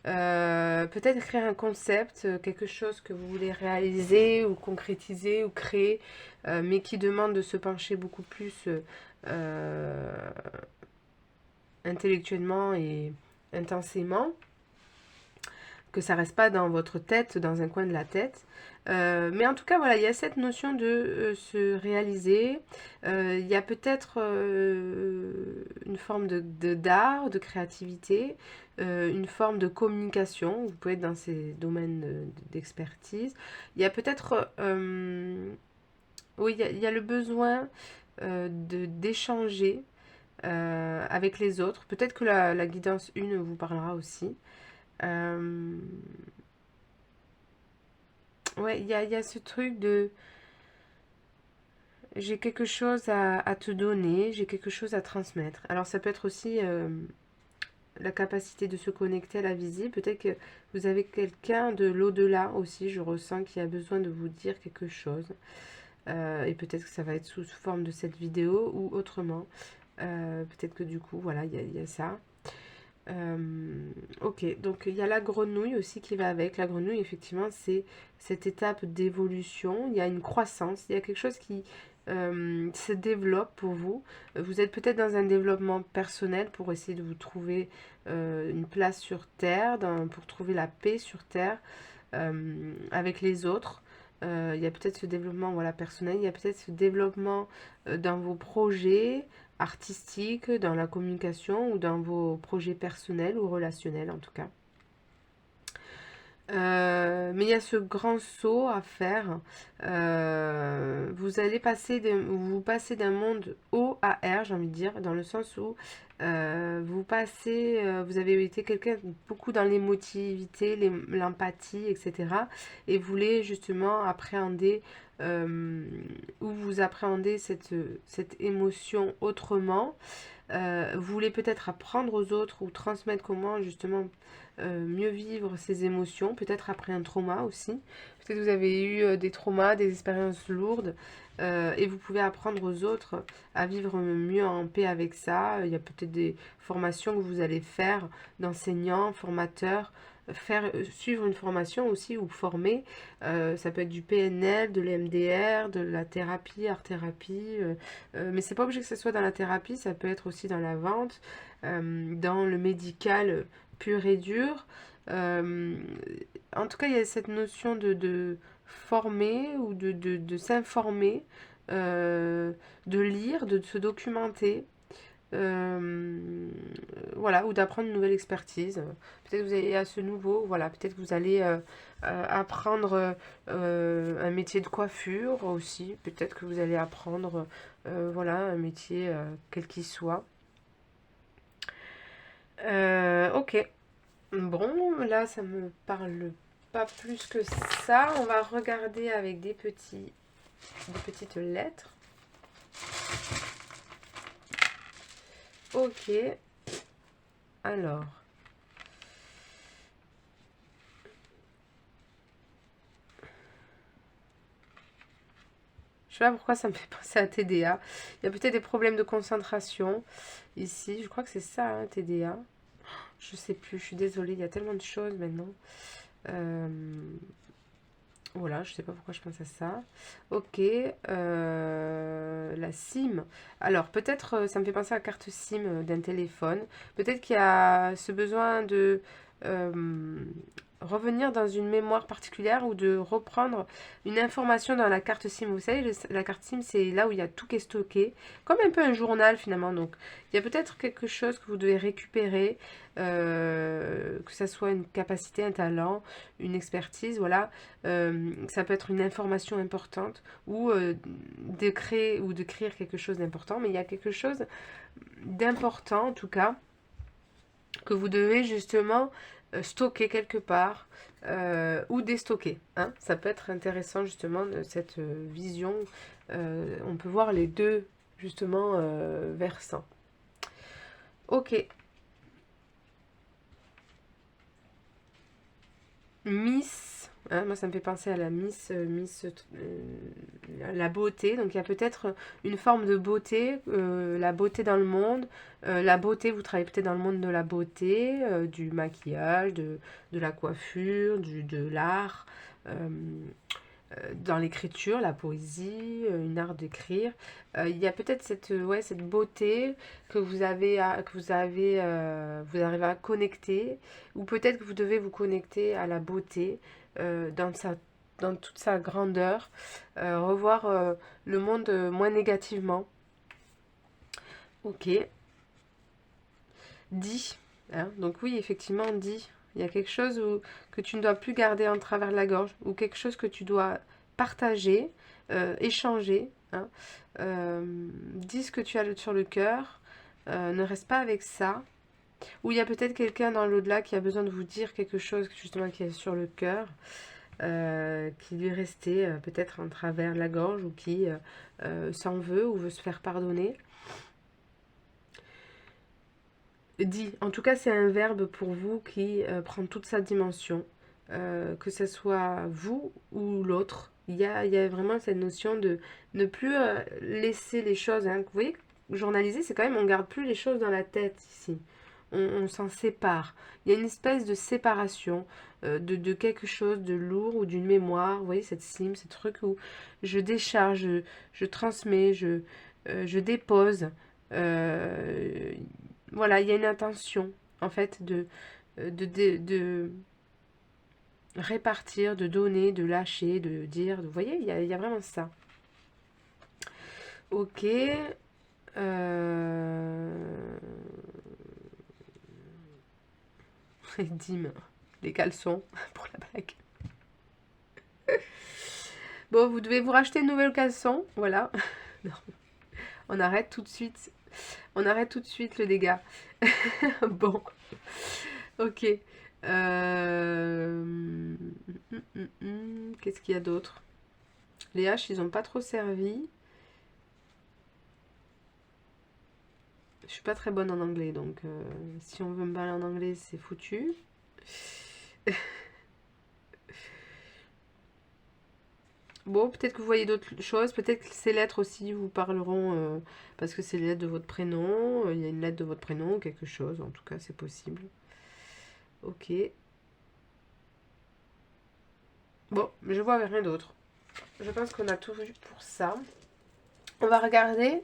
Peut-être écrire un concept, quelque chose que vous voulez réaliser ou concrétiser ou créer, mais qui demande de se pencher beaucoup plus intellectuellement et intensément, que ça reste pas dans votre tête, dans un coin de la tête. Mais en tout cas, voilà, il y a cette notion de se réaliser. Il y a peut-être une forme d'art, de créativité, une forme de communication. Vous pouvez être dans ces domaines d'expertise. Il y a peut-être, oui, il y a le besoin d'échanger avec les autres. Peut-être que la guidance 1 vous parlera aussi. Euh, ouais, il y a ce truc de j'ai quelque chose à te donner, j'ai quelque chose à transmettre. Alors ça peut être aussi la capacité de se connecter à la visible. Peut-être que vous avez quelqu'un de l'au-delà aussi, je ressens qu'il y a besoin de vous dire quelque chose. Et peut-être que ça va être sous forme de cette vidéo ou autrement. Peut-être que du coup, voilà, il y a ça. Ok, donc il y a la grenouille aussi qui va avec. La grenouille, effectivement, c'est cette étape d'évolution. Il y a une croissance, il y a quelque chose qui se développe pour vous. Vous êtes peut-être dans un développement personnel pour essayer de vous trouver une place sur Terre, pour trouver la paix sur Terre avec les autres. Il y a peut-être ce développement voilà, personnel, il y a peut-être ce développement dans vos projets artistiques, dans la communication ou dans vos projets personnels ou relationnels en tout cas. Mais il y a ce grand saut à faire. Vous allez vous passez d'un monde O à R, j'ai envie de dire, dans le sens où vous avez été quelqu'un beaucoup dans l'émotivité, l'empathie, etc. Et vous voulez justement appréhender ou vous appréhendez cette émotion autrement. Vous voulez peut-être apprendre aux autres ou transmettre comment justement mieux vivre ses émotions, peut-être après un trauma aussi. Peut-être que vous avez eu des traumas, des expériences lourdes, et vous pouvez apprendre aux autres à vivre mieux en paix avec ça. Il y a peut-être des formations que vous allez faire d'enseignants, formateurs, suivre une formation aussi ou former. Ça peut être du PNL, de l'MDR, de la thérapie, art-thérapie. Mais c'est pas obligé que ce soit dans la thérapie, ça peut être aussi dans la vente, dans le médical pur et dur. Euh, En tout cas, il y a cette notion de former ou de s'informer, de lire, de se documenter. Voilà, ou d'apprendre une nouvelle expertise. Peut-être que vous allez à ce nouveau, voilà, peut-être que vous allez apprendre un métier de coiffure aussi. Peut-être que vous allez apprendre, voilà, un métier quel qu'il soit. Ok. Bon, là, ça me parle pas plus que ça. On va regarder avec des petites lettres. Ok. Alors. Je sais pas pourquoi ça me fait penser à TDA. Il y a peut-être des problèmes de concentration ici. Je crois que c'est ça, hein, TDA. Je sais plus, je suis désolée, il y a tellement de choses maintenant. Euh, Voilà, je sais pas pourquoi je pense à ça. Ok, la SIM. Alors, peut-être, ça me fait penser à la carte SIM d'un téléphone. Peut-être qu'il y a ce besoin de revenir dans une mémoire particulière ou de reprendre une information dans la carte SIM. Vous savez, la carte SIM, c'est là où il y a tout qui est stocké, comme un peu un journal finalement. Donc, il y a peut-être quelque chose que vous devez récupérer, que ça soit une capacité, un talent, une expertise, voilà. Ça peut être une information importante ou de créer ou de créer quelque chose d'important, mais il y a quelque chose d'important en tout cas que vous devez justement stocker quelque part ou déstocker. Hein. Ça peut être intéressant justement de cette vision. On peut voir les deux justement versants. Ok. Miss, hein, moi ça me fait penser à la Miss, la beauté. Donc il y a peut-être une forme de beauté, la beauté dans le monde. La beauté, vous travaillez peut-être dans le monde de la beauté, du maquillage, de la coiffure, de l'art, dans l'écriture, la poésie, une art d'écrire. Il y a peut-être cette beauté que vous arrivez à connecter, ou peut-être que vous devez vous connecter à la beauté dans toute sa grandeur, revoir le monde moins négativement. Ok, dit. Hein, donc oui, effectivement, dit. Il y a quelque chose que tu ne dois plus garder en travers de la gorge, ou quelque chose que tu dois partager, échanger. Hein. Dis ce que tu as sur le cœur. Ne reste pas avec ça. Ou il y a peut-être quelqu'un dans l'au-delà qui a besoin de vous dire quelque chose justement qui est sur le cœur, qui lui est resté peut-être en travers de la gorge ou qui s'en veut ou veut se faire pardonner. Dit. En tout cas, c'est un verbe pour vous qui prend toute sa dimension, que ce soit vous ou l'autre. Il y a vraiment cette notion de ne plus laisser les choses. Hein. Vous voyez, journaliser, c'est quand même, on ne garde plus les choses dans la tête ici. On s'en sépare. Il y a une espèce de séparation de quelque chose de lourd ou d'une mémoire. Vous voyez, cette cime, ce truc où je décharge, je transmets, je dépose. Euh, voilà, il y a une intention, en fait, de répartir, de donner, de lâcher, de dire. Vous voyez, il y a vraiment ça. Ok. Dîme, les caleçons, pour la blague. Bon, vous devez vous racheter de nouveaux caleçons, voilà. Non, on arrête tout de suite. On arrête tout de suite le dégât. Bon, ok. Qu'est-ce qu'il y a d'autre? Les haches, ils ont pas trop servi. Je suis pas très bonne en anglais, donc si on veut me parler en anglais, c'est foutu. Bon, peut-être que vous voyez d'autres choses. Peut-être que ces lettres aussi vous parleront parce que c'est les lettres de votre prénom. Il y a une lettre de votre prénom ou quelque chose. En tout cas, c'est possible. Ok. Bon, je vois rien d'autre. Je pense qu'on a tout vu pour ça. On va regarder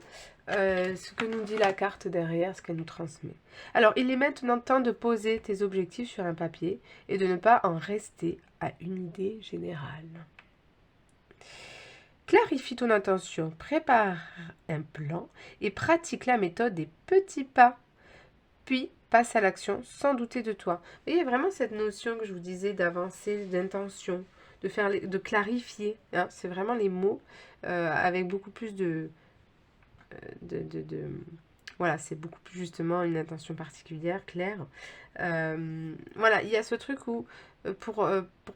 ce que nous dit la carte derrière, ce qu'elle nous transmet. Alors, il est maintenant temps de poser tes objectifs sur un papier et de ne pas en rester à une idée générale. Clarifie ton intention, prépare un plan et pratique la méthode des petits pas. Puis passe à l'action sans douter de toi. Vous voyez vraiment cette notion que je vous disais d'avancer, d'intention, de clarifier. Hein, c'est vraiment les mots avec beaucoup plus de voilà, c'est beaucoup plus justement une intention particulière, claire. Voilà, il y a ce truc où, pour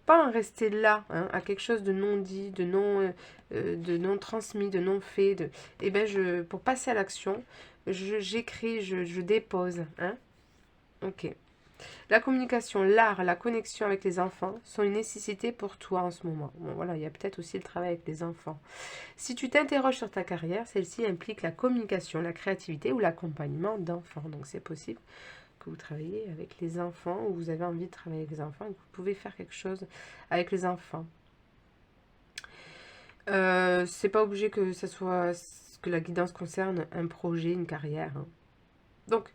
pas en rester là, hein, à quelque chose de non dit, de non transmis, de non fait, et ben pour passer à l'action, j'écris, je dépose. Hein. Ok. La communication, l'art, la connexion avec les enfants sont une nécessité pour toi en ce moment. Bon, voilà, il y a peut-être aussi le travail avec les enfants. Si tu t'interroges sur ta carrière, celle-ci implique la communication, la créativité ou l'accompagnement d'enfants. Donc c'est possible que vous travaillez avec les enfants ou vous avez envie de travailler avec les enfants et que vous pouvez faire quelque chose avec les enfants. C'est pas obligé que ça soit que la guidance concerne un projet, une carrière. Hein. Donc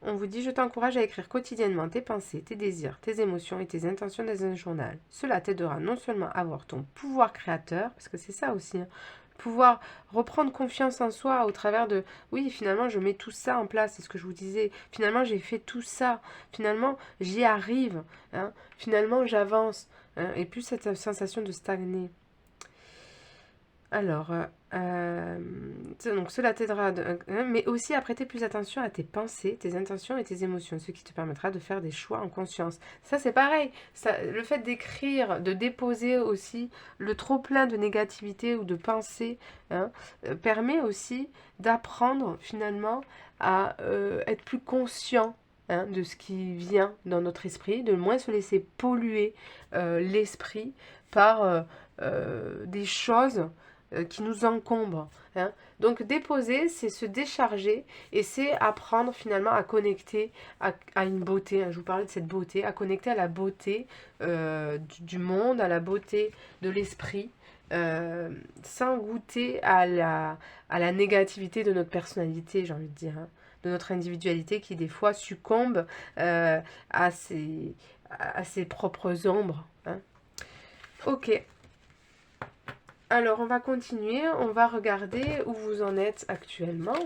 on vous dit, je t'encourage à écrire quotidiennement tes pensées, tes désirs, tes émotions et tes intentions dans un journal. Cela t'aidera non seulement à avoir ton pouvoir créateur, parce que c'est ça aussi, hein, pouvoir reprendre confiance en soi au travers de, oui, finalement, je mets tout ça en place, c'est ce que je vous disais, finalement, j'ai fait tout ça, finalement, j'y arrive, hein, finalement, j'avance, hein, et plus cette sensation de stagner. Alors, donc cela t'aidera, mais aussi à prêter plus attention à tes pensées, tes intentions et tes émotions, ce qui te permettra de faire des choix en conscience. Ça, c'est pareil. Ça, le fait d'écrire, de déposer aussi le trop-plein de négativité ou de pensée, hein, permet aussi d'apprendre finalement à être plus conscient, hein, de ce qui vient dans notre esprit, de moins se laisser polluer l'esprit par des choses qui nous encombre, hein. Donc déposer, c'est se décharger et c'est apprendre finalement à connecter à une beauté, hein. Je vous parlais de cette beauté, à connecter à la beauté du monde, à la beauté de l'esprit, sans goûter à la négativité de notre personnalité, j'ai envie de dire, hein, de notre individualité qui des fois succombe à ses propres ombres, hein. Ok. Alors, on va continuer, on va regarder où vous en êtes actuellement.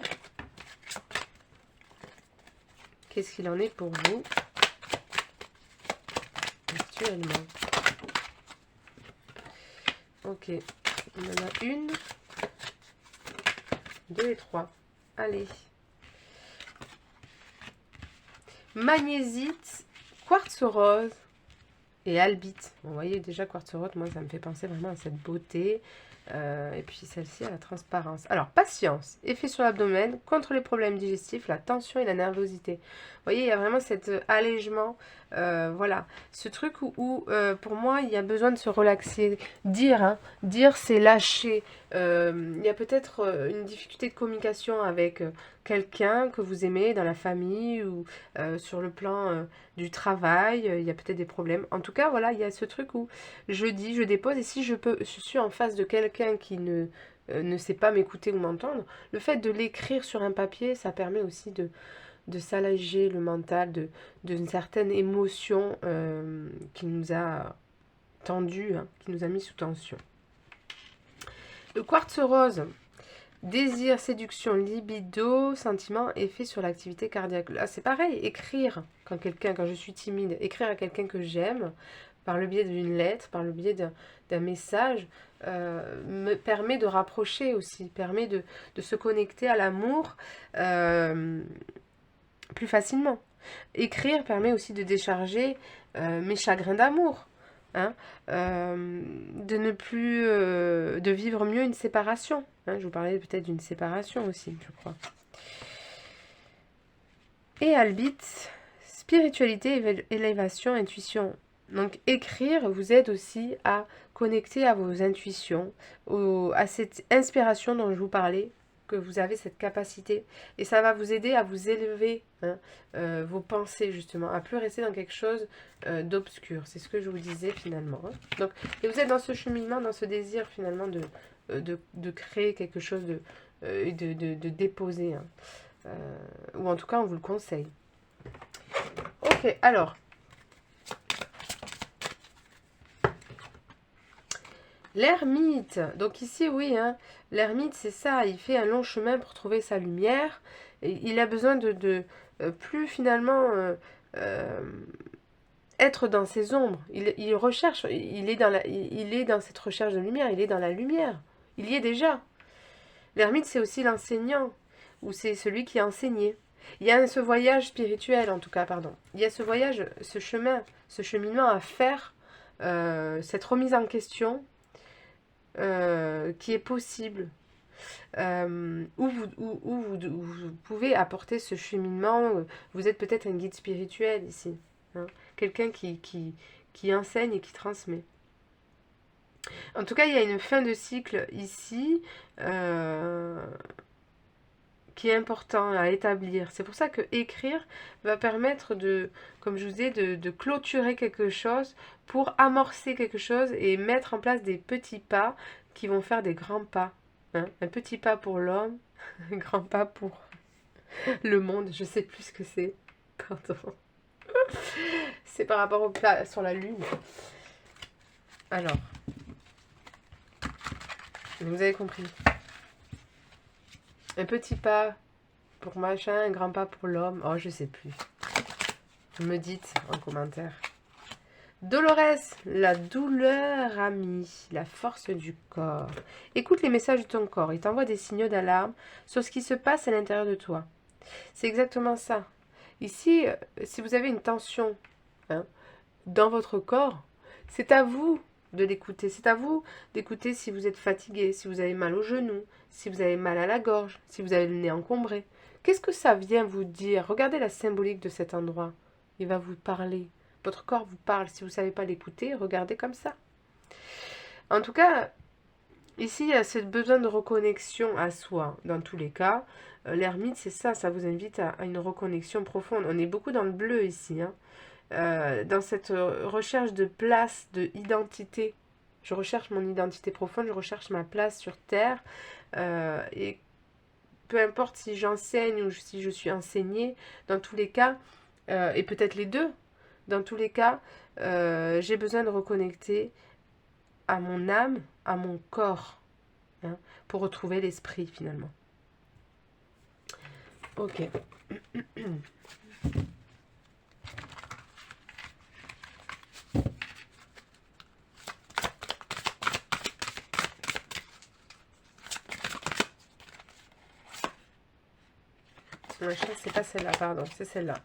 Qu'est-ce qu'il en est pour vous actuellement? Ok, on en a une, deux et trois. Allez. Magnésites, quartz rose et albite. Bon, vous voyez déjà quartz rose, moi ça me fait penser vraiment à cette beauté. Et puis celle-ci à la transparence. Alors, patience, effet sur l'abdomen, contre les problèmes digestifs, la tension et la nervosité. Vous voyez, il y a vraiment cet allègement, voilà, ce truc où pour moi, il y a besoin de se relaxer. Dire, hein, dire c'est lâcher. Il y a peut-être une difficulté de communication avec quelqu'un que vous aimez dans la famille ou sur le plan du travail. Il y a peut-être des problèmes. En tout cas, voilà, il y a ce truc où je dis, je dépose, et si je suis en face de quelqu'un qui ne sait pas m'écouter ou m'entendre, le fait de l'écrire sur un papier, ça permet aussi de s'alléger le mental d'une certaine émotion qui nous a tendu, hein, qui nous a mis sous tension. Le quartz rose, désir, séduction, libido, sentiment, effet sur l'activité cardiaque. Là, c'est pareil, écrire quand je suis timide, écrire à quelqu'un que j'aime, par le biais d'une lettre, par le biais d'un message, me permet de rapprocher aussi, permet de se connecter à l'amour plus facilement. Écrire permet aussi de décharger mes chagrins d'amour, hein, de ne plus, de vivre mieux une séparation, hein. Je vous parlais peut-être d'une séparation aussi, je crois. Et albite, spiritualité, élévation, intuition. Donc écrire vous aide aussi à connecter à vos intuitions, à cette inspiration dont je vous parlais, que vous avez cette capacité. Et ça va vous aider à vous élever, hein, vos pensées justement, à plus rester dans quelque chose d'obscur. C'est ce que je vous disais finalement, hein. Donc, et vous êtes dans ce cheminement, dans ce désir finalement de créer quelque chose, de déposer, hein. Ou en tout cas on vous le conseille. Ok, alors... L'ermite, donc ici oui, hein, l'ermite c'est ça, il fait un long chemin pour trouver sa lumière, et il a besoin de plus finalement être dans ses ombres, il recherche, il est dans cette recherche de lumière, il est dans la lumière, il y est déjà. L'ermite c'est aussi l'enseignant, ou c'est celui qui a enseigné. Il y a ce voyage spirituel en tout cas, pardon, il y a ce voyage, ce chemin, ce cheminement à faire, cette remise en question, qui est possible, où vous pouvez apporter ce cheminement. Vous êtes peut-être un guide spirituel ici, hein, quelqu'un qui enseigne et qui transmet. En tout cas, il y a une fin de cycle ici qui est important à établir. C'est pour ça que écrire va permettre de, comme je vous disais, de clôturer quelque chose pour amorcer quelque chose et mettre en place des petits pas qui vont faire des grands pas, hein. Un petit pas pour l'homme, un grand pas pour le monde, je sais plus ce que c'est. Pardon. C'est par rapport au plat sur la lune. Alors, vous avez compris. Un petit pas pour machin, un grand pas pour l'homme. Oh, je sais plus. Vous me dites en commentaire. Dolores, la douleur amie, la force du corps. Écoute les messages de ton corps. Il t'envoie des signaux d'alarme sur ce qui se passe à l'intérieur de toi. C'est exactement ça. Ici, si vous avez une tension dans votre corps, c'est à vous de l'écouter. C'est à vous d'écouter si vous êtes fatigué, si vous avez mal au genou, si vous avez mal à la gorge, si vous avez le nez encombré. Qu'est-ce que ça vient vous dire? Regardez la symbolique de cet endroit. Il va vous parler. Votre corps vous parle. Si vous ne savez pas l'écouter, regardez comme ça. En tout cas, ici, il y a ce besoin de reconnexion à soi. Dans tous les cas, l'ermite, c'est ça. Ça vous invite à une reconnexion profonde. On est beaucoup dans le bleu ici. Dans cette recherche de place, de identité. Je recherche mon identité profonde. Je recherche ma place sur Terre. Et peu importe si j'enseigne ou si je suis enseignée, dans tous les cas, et peut-être les deux, dans tous les cas, j'ai besoin de reconnecter à mon âme, à mon corps, pour retrouver l'esprit finalement. Ok. C'est pas celle-là, pardon, c'est celle-là.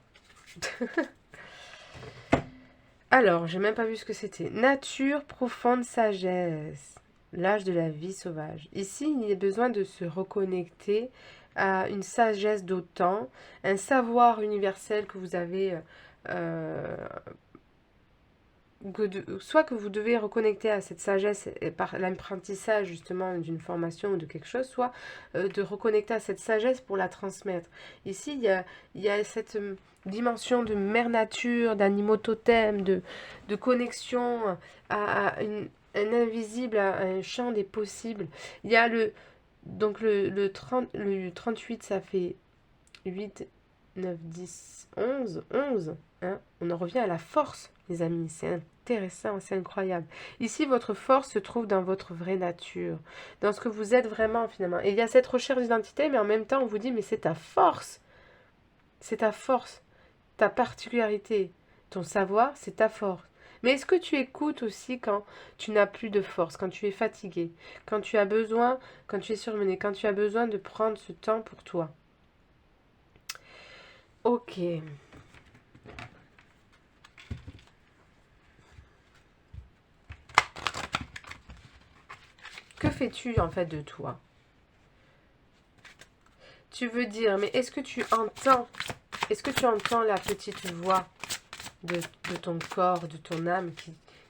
Alors, j'ai même pas vu ce que c'était. Nature, profonde sagesse. L'âge de la vie sauvage. Ici, il y a besoin de se reconnecter à une sagesse d'autant, un savoir universel que vous avez, soit que vous devez reconnecter à cette sagesse par l'apprentissage justement d'une formation ou de quelque chose, soit de reconnecter à cette sagesse pour la transmettre. Ici, il y a cette dimension de mère nature, d'animaux totems, de connexion à un invisible, à un champ des possibles. Il y a donc le 38, ça fait 8, 9, 10, 11. On en revient à la force, les amis. C'est intéressant, c'est incroyable. Ici, votre force se trouve dans votre vraie nature, dans ce que vous êtes vraiment finalement. Et il y a cette recherche d'identité, mais en même temps, on vous dit, mais c'est ta force. C'est ta force, ta particularité. Ton savoir, c'est ta force. Mais est-ce que tu écoutes aussi quand tu n'as plus de force, quand tu es fatigué, quand tu as besoin, quand tu es surmené, quand tu as besoin de prendre ce temps pour toi? Ok. Que fais-tu en fait de toi? Tu veux dire, mais est-ce que tu entends la petite voix de ton corps, de ton âme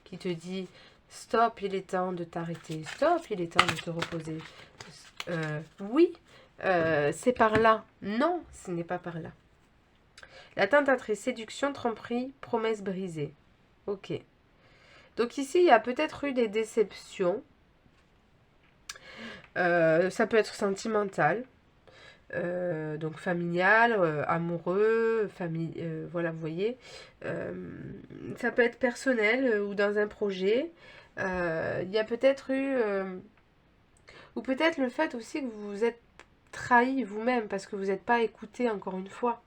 qui te dit stop, il est temps de t'arrêter, stop, il est temps de te reposer. Oui, c'est par là. Non, ce n'est pas par là. La tentatrice, séduction, tromperie, promesse brisée. Ok. Donc ici, il y a peut-être eu des déceptions. Ça peut être sentimental. Donc familial, amoureux, famille, voilà, vous voyez. Ça peut être personnel ou dans un projet. Il y a peut-être eu, ou peut-être le fait aussi que vous vous êtes trahi vous-même parce que vous n'êtes pas écouté encore une fois.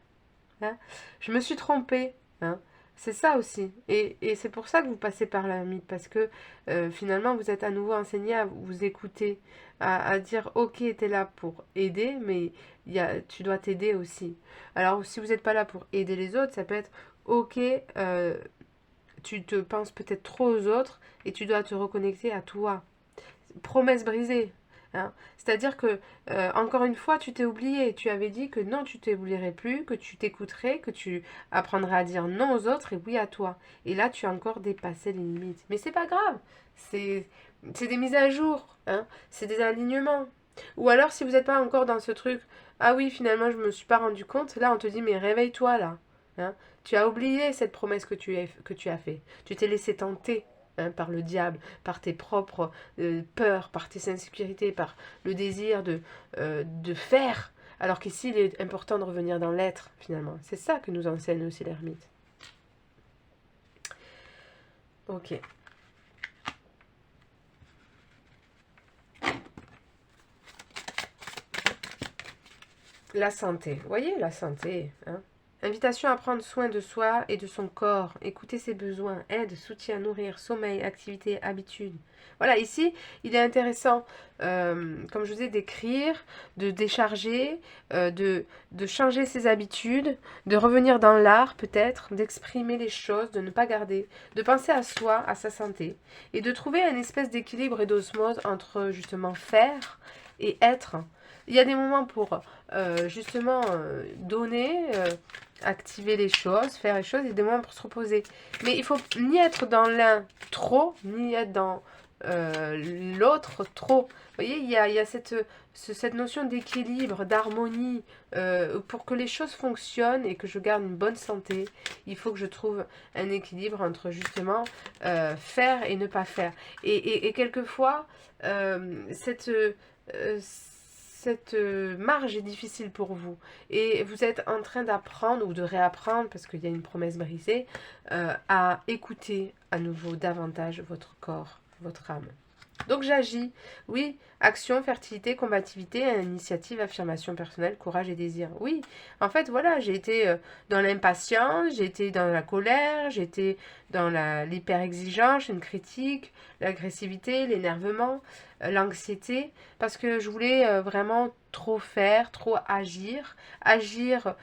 Hein. Je me suis trompée. Hein. C'est ça aussi. Et c'est pour ça que vous passez par la mythe, parce que finalement, vous êtes à nouveau enseigné à vous écouter, à dire, ok, tu es là pour aider, mais tu dois t'aider aussi. Alors, si vous n'êtes pas là pour aider les autres, ça peut être, ok, tu te penses peut-être trop aux autres et tu dois te reconnecter à toi. Promesse brisée. Hein. C'est-à-dire que, encore une fois, tu t'es oublié. Tu avais dit que non, tu t'oublierais plus, que tu t'écouterais, que tu apprendrais à dire non aux autres et oui à toi. Et là, tu as encore dépassé les limites. Mais c'est pas grave. C'est des mises à jour. Hein. C'est des alignements. Ou alors, si vous n'êtes pas encore dans ce truc, ah oui, finalement, je me suis pas rendu compte. Là, on te dit, mais réveille-toi là. Hein. Tu as oublié cette promesse que tu as fait. Tu t'es laissé tenter par le diable, par tes propres peurs, par tes insécurités, par le désir de faire, Alors qu'ici, il est important de revenir dans l'être, finalement. C'est ça que nous enseigne aussi l'ermite. Ok. La santé. Vous voyez, la santé. Hein. Invitation à prendre soin de soi et de son corps. Écouter ses besoins. Aide, soutien, nourrir, sommeil, activité, habitude. Voilà, ici, il est intéressant, comme je vous ai d'écrire, de décharger, de changer ses habitudes, de revenir dans l'art peut-être, d'exprimer les choses, de ne pas garder, de penser à soi, à sa santé, et de trouver une espèce d'équilibre et d'osmose entre justement faire et être. Il y a des moments pour justement donner, activer les choses, faire les choses, et des moments pour se reposer. Mais il faut ni être dans l'un trop, ni être dans l'autre trop. Vous voyez, il y a cette notion d'équilibre, d'harmonie. Pour que les choses fonctionnent et que je garde une bonne santé, il faut que je trouve un équilibre entre justement faire et ne pas faire. Et quelquefois, cette marge est difficile pour vous et vous êtes en train d'apprendre ou de réapprendre parce qu'il y a une promesse brisée à écouter à nouveau davantage votre corps, votre âme. Donc j'agis, oui, action, fertilité, combativité, initiative, affirmation personnelle, courage et désir. Oui, en fait, voilà, j'ai été dans l'impatience, j'ai été dans la colère, j'ai été dans l'hyper-exigence, une critique, l'agressivité, l'énervement, l'anxiété, parce que je voulais vraiment trop faire, trop agir, agir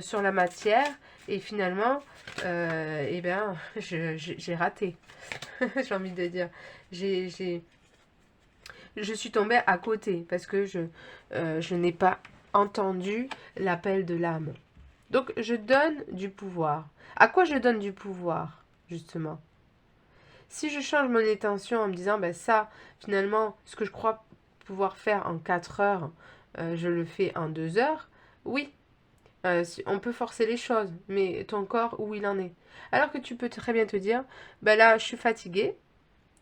sur la matière, et finalement, eh bien, j'ai raté, j'ai envie de dire. Je suis tombée à côté parce que je n'ai pas entendu l'appel de l'âme. Donc je donne du pouvoir. À quoi je donne du pouvoir, justement? Si je change mon intention en me disant, ben ça, finalement, ce que je crois pouvoir faire en 4 heures, je le fais en 2 heures, oui, on peut forcer les choses, mais ton corps, où il en est? Alors que tu peux très bien te dire, ben là, je suis fatiguée,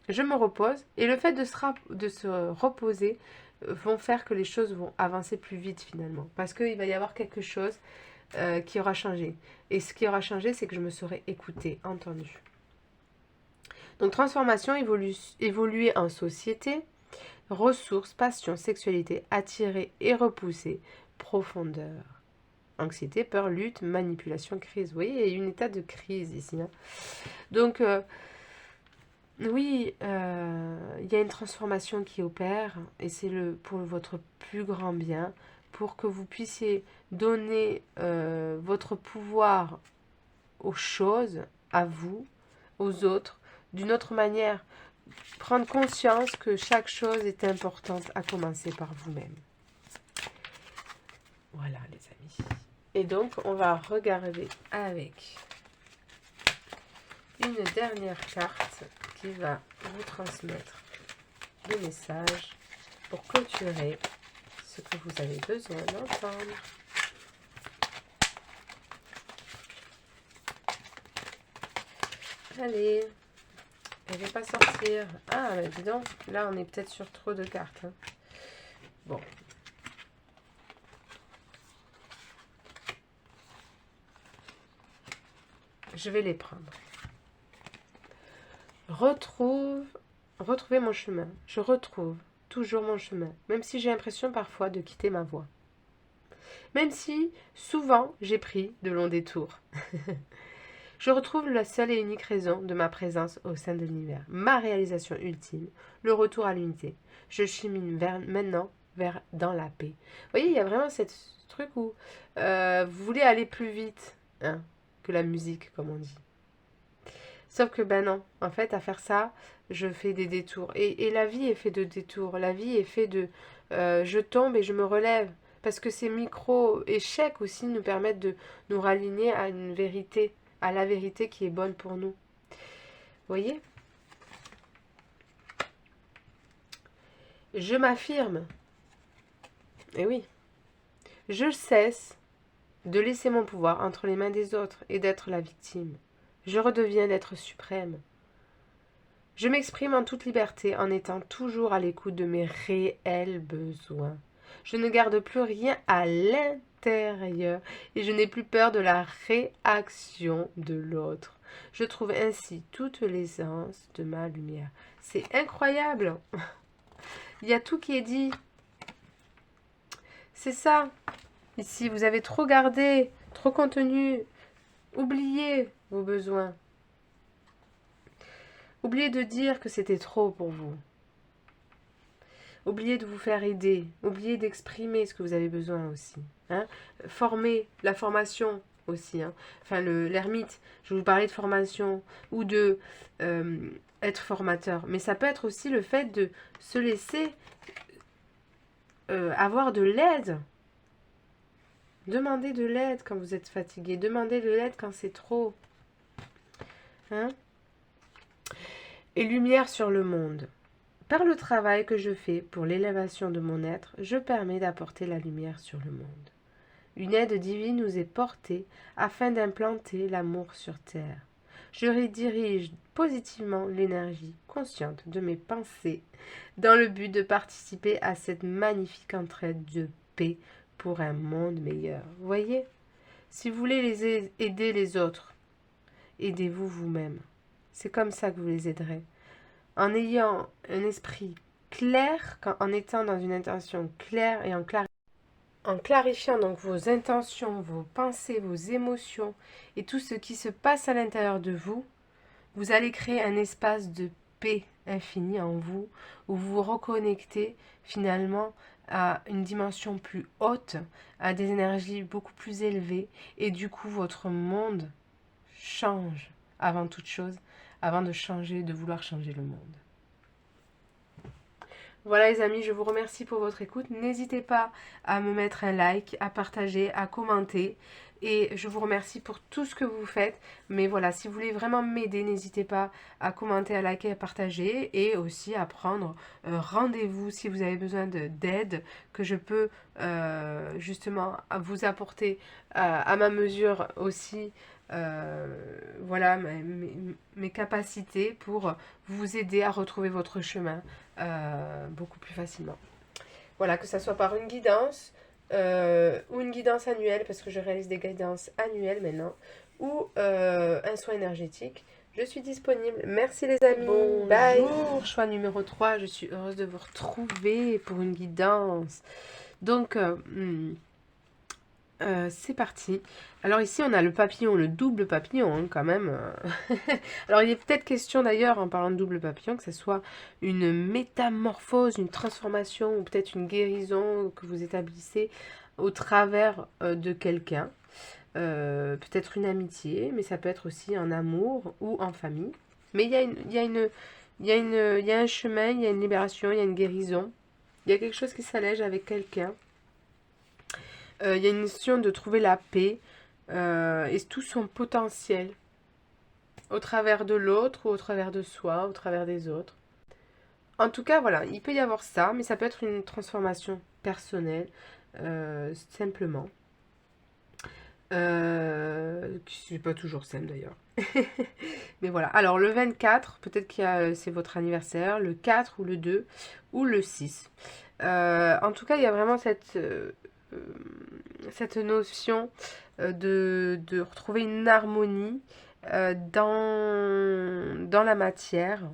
je me repose, et le fait de se reposer vont faire que les choses vont avancer plus vite finalement, parce qu'il va y avoir quelque chose qui aura changé. Et ce qui aura changé, c'est que je me serai écoutée, entendue. Donc transformation, évoluer en société, ressources, passion, sexualité, attirer et repousser, profondeur. Anxiété, peur, lutte, manipulation, crise. Vous voyez, il y a un état de crise ici. Hein. Donc, oui, il y a une transformation qui opère et c'est pour votre plus grand bien, pour que vous puissiez donner votre pouvoir aux choses, à vous, aux autres, d'une autre manière. Prendre conscience que chaque chose est importante, à commencer par vous-même. Voilà les amis. Et donc, on va regarder avec une dernière carte qui va vous transmettre des messages pour clôturer ce que vous avez besoin d'entendre. Allez, elle ne va pas sortir. Ah, bah dis donc, là on est peut-être sur trop de cartes. Hein. Bon. Je vais les prendre. Retrouver mon chemin. Je retrouve toujours mon chemin, même si j'ai l'impression parfois de quitter ma voie. Même si, souvent, j'ai pris de longs détours. Je retrouve la seule et unique raison de ma présence au sein de l'univers, ma réalisation ultime, le retour à l'unité. Je chemine maintenant dans la paix. Vous voyez, il y a vraiment ce truc où vous voulez aller plus vite hein, que la musique, comme on dit. Sauf que ben non, en fait, à faire ça, je fais des détours. Et la vie est faite de détours. La vie est faite de je tombe et je me relève. Parce que ces micro-échecs aussi nous permettent de nous raligner à une vérité, à la vérité qui est bonne pour nous. Vous voyez? Je m'affirme. Et oui. Je cesse de laisser mon pouvoir entre les mains des autres et d'être la victime. Je redeviens l'être suprême. Je m'exprime en toute liberté en étant toujours à l'écoute de mes réels besoins. Je ne garde plus rien à l'intérieur et je n'ai plus peur de la réaction de l'autre. Je trouve ainsi toute l'aisance de ma lumière. C'est incroyable. Il y a tout qui est dit. C'est ça. Ici, vous avez trop gardé, trop contenu. Oubliez vos besoins. Oubliez de dire que c'était trop pour vous. Oubliez de vous faire aider. Oubliez d'exprimer ce que vous avez besoin aussi. Hein. Formez, la formation aussi. Hein. Enfin, l'ermite, je vous parlais de formation ou de être formateur. Mais ça peut être aussi le fait de se laisser avoir de l'aide. Demandez de l'aide quand vous êtes fatigué. Demandez de l'aide quand c'est trop. Hein? Et lumière sur le monde. Par le travail que je fais pour l'élévation de mon être, je permets d'apporter la lumière sur le monde. Une aide divine nous est portée afin d'implanter l'amour sur terre. Je redirige positivement l'énergie consciente de mes pensées dans le but de participer à cette magnifique entraide de paix pour un monde meilleur. Voyez, si vous voulez aider les autres, aidez-vous vous-même. C'est comme ça que vous les aiderez. En ayant un esprit clair, en étant dans une intention claire et en clarifiant donc vos intentions, vos pensées, vos émotions et tout ce qui se passe à l'intérieur de vous, vous allez créer un espace de paix infinie en vous, où vous vous reconnectez finalement à une dimension plus haute, à des énergies beaucoup plus élevées, et du coup votre monde change avant toute chose, avant de changer, de vouloir changer le monde. Voilà les amis, je vous remercie pour votre écoute. N'hésitez pas à me mettre un like, à partager, à commenter. Et je vous remercie pour tout ce que vous faites. Mais voilà, si vous voulez vraiment m'aider, n'hésitez pas à commenter, à liker, à partager. Et aussi à prendre rendez-vous si vous avez besoin d'aide que je peux justement vous apporter à ma mesure aussi. Voilà mes capacités pour vous aider à retrouver votre chemin beaucoup plus facilement. Voilà, que ça soit par une guidance ou une guidance annuelle, parce que je réalise des guidances annuelles maintenant, ou un soin énergétique. Je suis disponible. Merci les amis. Bonjour. Bye. Choix numéro 3. Je suis heureuse de vous retrouver pour une guidance. Donc, c'est parti. Alors ici, on a le papillon, le double papillon, hein, quand même. Alors, il est peut-être question d'ailleurs, en parlant de double papillon, que ce soit une métamorphose, une transformation, ou peut-être une guérison que vous établissez au travers de quelqu'un. Peut-être une amitié, mais ça peut être aussi en amour ou en famille. Mais il y a un chemin, il y a une libération, il y a une guérison. Il y a quelque chose qui s'allège avec quelqu'un. Il y a une notion de trouver la paix et tout son potentiel au travers de l'autre ou au travers de soi, au travers des autres. En tout cas, voilà, il peut y avoir ça, mais ça peut être une transformation personnelle, simplement. Qui n'est pas toujours simple d'ailleurs. Mais voilà, alors le 24, peut-être que c'est votre anniversaire, le 4 ou le 2 ou le 6. En tout cas, il y a vraiment cette notion de retrouver une harmonie dans la matière,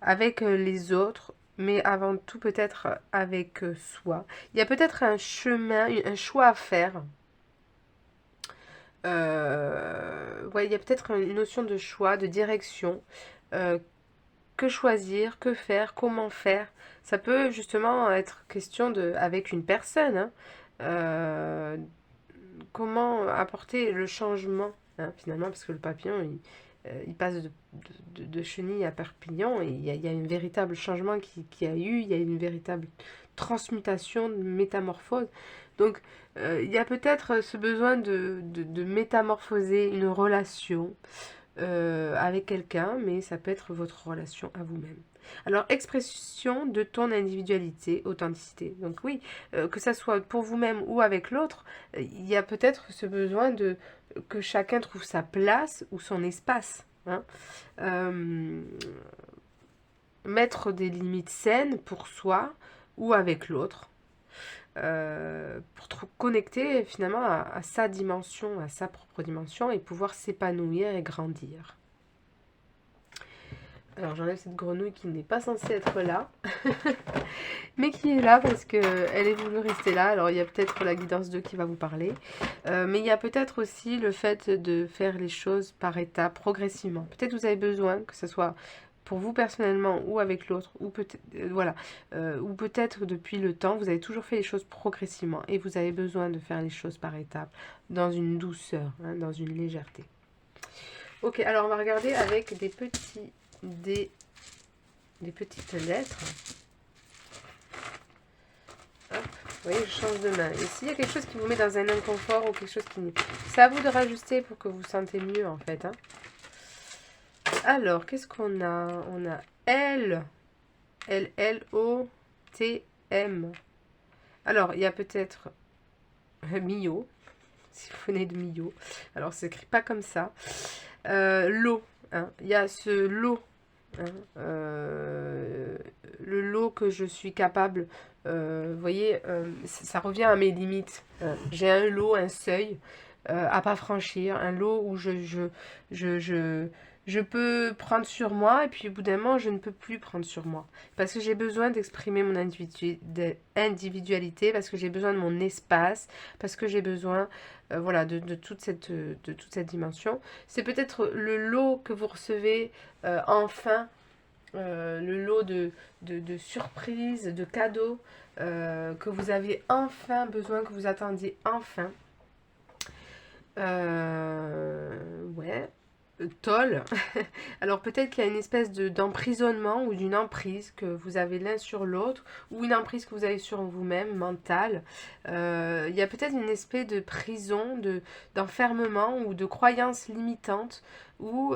avec les autres, mais avant tout peut-être avec soi. Il y a peut-être un chemin, un choix à faire. Ouais, il y a peut-être une notion de choix, de direction. Que choisir, que faire, comment faire. Ça peut justement être question avec une personne, hein, comment apporter le changement, hein, finalement, parce que le papillon, il passe de chenille à papillon, et il y a un véritable changement qui a eu, il y a une véritable transmutation, de métamorphose. Donc, il y a peut-être ce besoin de métamorphoser une relation avec quelqu'un, mais ça peut être votre relation à vous-même. Alors, expression de ton individualité, authenticité. Donc oui, que ça soit pour vous-même ou avec l'autre, il y a peut-être ce besoin que chacun trouve sa place ou son espace. Hein. Mettre des limites saines pour soi ou avec l'autre. connecter finalement à sa dimension, à sa propre dimension et pouvoir s'épanouir et grandir. Alors j'enlève cette grenouille qui n'est pas censée être là, mais qui est là parce qu'elle est voulu rester là. Alors il y a peut-être la guidance 2 qui va vous parler, mais il y a peut-être aussi le fait de faire les choses par étapes, progressivement. Peut-être vous avez besoin que ce soit pour vous personnellement ou avec l'autre, ou peut-être voilà, ou peut-être depuis le temps, vous avez toujours fait les choses progressivement et vous avez besoin de faire les choses par étapes, dans une douceur, hein, dans une légèreté. Ok, alors on va regarder avec des petites lettres. Hop, vous voyez, je change de main. Et s'il y a quelque chose qui vous met dans un inconfort ou quelque chose qui... C'est à vous de rajuster pour que vous sentez mieux, en fait. Hein. Alors, qu'est-ce qu'on a? On a L. L-L-O-T-M. Alors, il y a peut-être Mio, si vous venez de Mio. Alors, ça s'écrit pas comme ça. L'eau. Hein. Il y a ce lot. Hein, le lot que je suis capable, vous voyez, ça revient à mes limites. J'ai un lot, un seuil à pas franchir, un lot où je peux prendre sur moi et puis au bout d'un moment, je ne peux plus prendre sur moi. Parce que j'ai besoin d'exprimer mon individualité, parce que j'ai besoin de mon espace, parce que j'ai besoin voilà, de toute cette dimension. C'est peut-être le lot que vous recevez enfin, le lot de surprises, de cadeaux que vous avez enfin besoin, que vous attendiez enfin. Ouais. Toll. Alors peut-être qu'il y a une espèce d'emprisonnement ou d'une emprise que vous avez l'un sur l'autre, ou une emprise que vous avez sur vous-même, mentale. Il y a peut-être une espèce de prison, d'enfermement ou de croyances limitantes, ou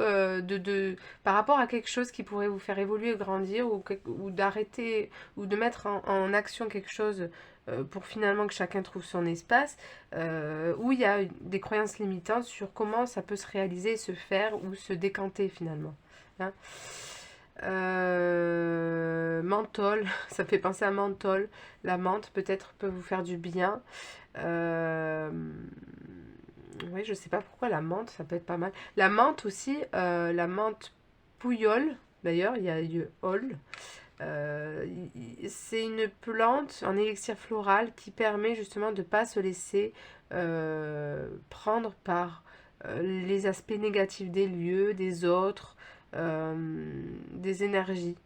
par rapport à quelque chose qui pourrait vous faire évoluer, grandir, ou d'arrêter, ou de mettre en action quelque chose pour finalement que chacun trouve son espace, où il y a des croyances limitantes sur comment ça peut se réaliser, se faire ou se décanter finalement. Hein. Menthol, ça fait penser à menthol. La menthe peut-être peut vous faire du bien. Oui, je sais pas pourquoi la menthe, ça peut être pas mal. La menthe aussi, la menthe pouillole, d'ailleurs, il y a eu hall. C'est une plante en élixir floral qui permet justement de ne pas se laisser prendre par les aspects négatifs des lieux, des autres, des énergies.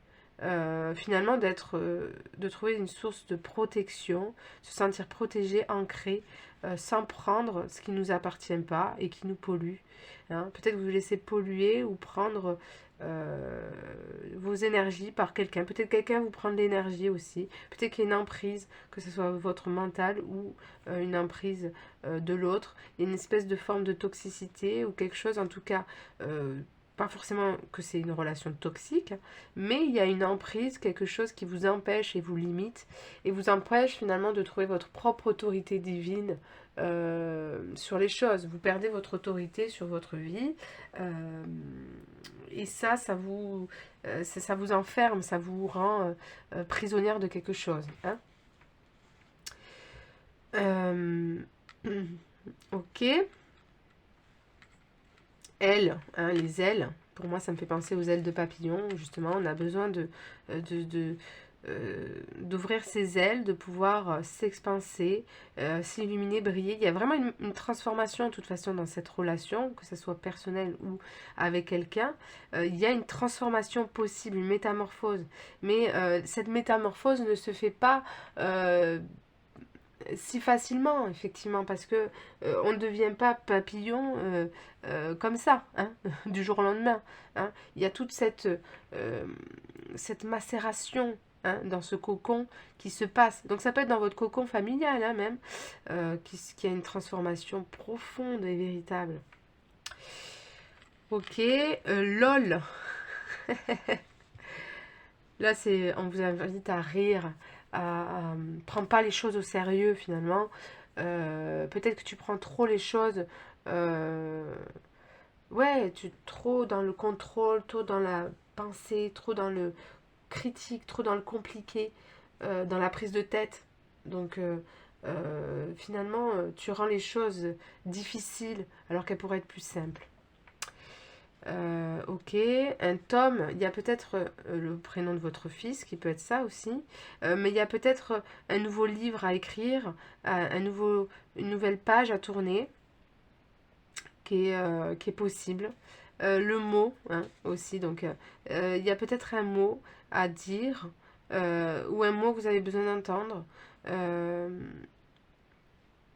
Finalement, de trouver une source de protection, se sentir protégé, ancré, sans prendre ce qui ne nous appartient pas et qui nous pollue. Hein. Peut-être que vous vous laissez polluer ou prendre vos énergies par quelqu'un. Peut-être quelqu'un vous prend de l'énergie aussi. Peut-être qu'il y a une emprise, que ce soit votre mental ou une emprise de l'autre. Il y a une espèce de forme de toxicité ou quelque chose, en tout cas, pas forcément que c'est une relation toxique, mais il y a une emprise, quelque chose qui vous empêche et vous limite, et vous empêche finalement de trouver votre propre autorité divine sur les choses. Vous perdez votre autorité sur votre vie, et ça vous enferme, ça vous rend prisonnière de quelque chose. Hein. Ok. Ailes, hein, les ailes, pour moi ça me fait penser aux ailes de papillon, justement, on a besoin d'ouvrir ses ailes, de pouvoir s'expanser, s'illuminer, briller. Il y a vraiment une transformation de toute façon dans cette relation, que ce soit personnelle ou avec quelqu'un. Il y a une transformation possible, une métamorphose. Mais cette métamorphose ne se fait pas si facilement, effectivement, parce que on ne devient pas papillon comme ça, hein, du jour au lendemain. Hein. Il y a toute cette macération hein, dans ce cocon qui se passe. Donc ça peut être dans votre cocon familial hein, même, qui a une transformation profonde et véritable. Ok, lol. Là, on vous invite à rire, prends pas les choses au sérieux finalement. Peut-être que tu prends trop les choses. Ouais, tu es trop dans le contrôle, trop dans la pensée, trop dans le critique, trop dans le compliqué, dans la prise de tête. Donc, finalement, tu rends les choses difficiles alors qu'elles pourraient être plus simples. Ok, un tome, il y a peut-être le prénom de votre fils qui peut être ça aussi, mais il y a peut-être un nouveau livre à écrire, une nouvelle page à tourner qui est possible. Le mot hein, aussi, donc il y a peut-être un mot à dire ou un mot que vous avez besoin d'entendre. Euh,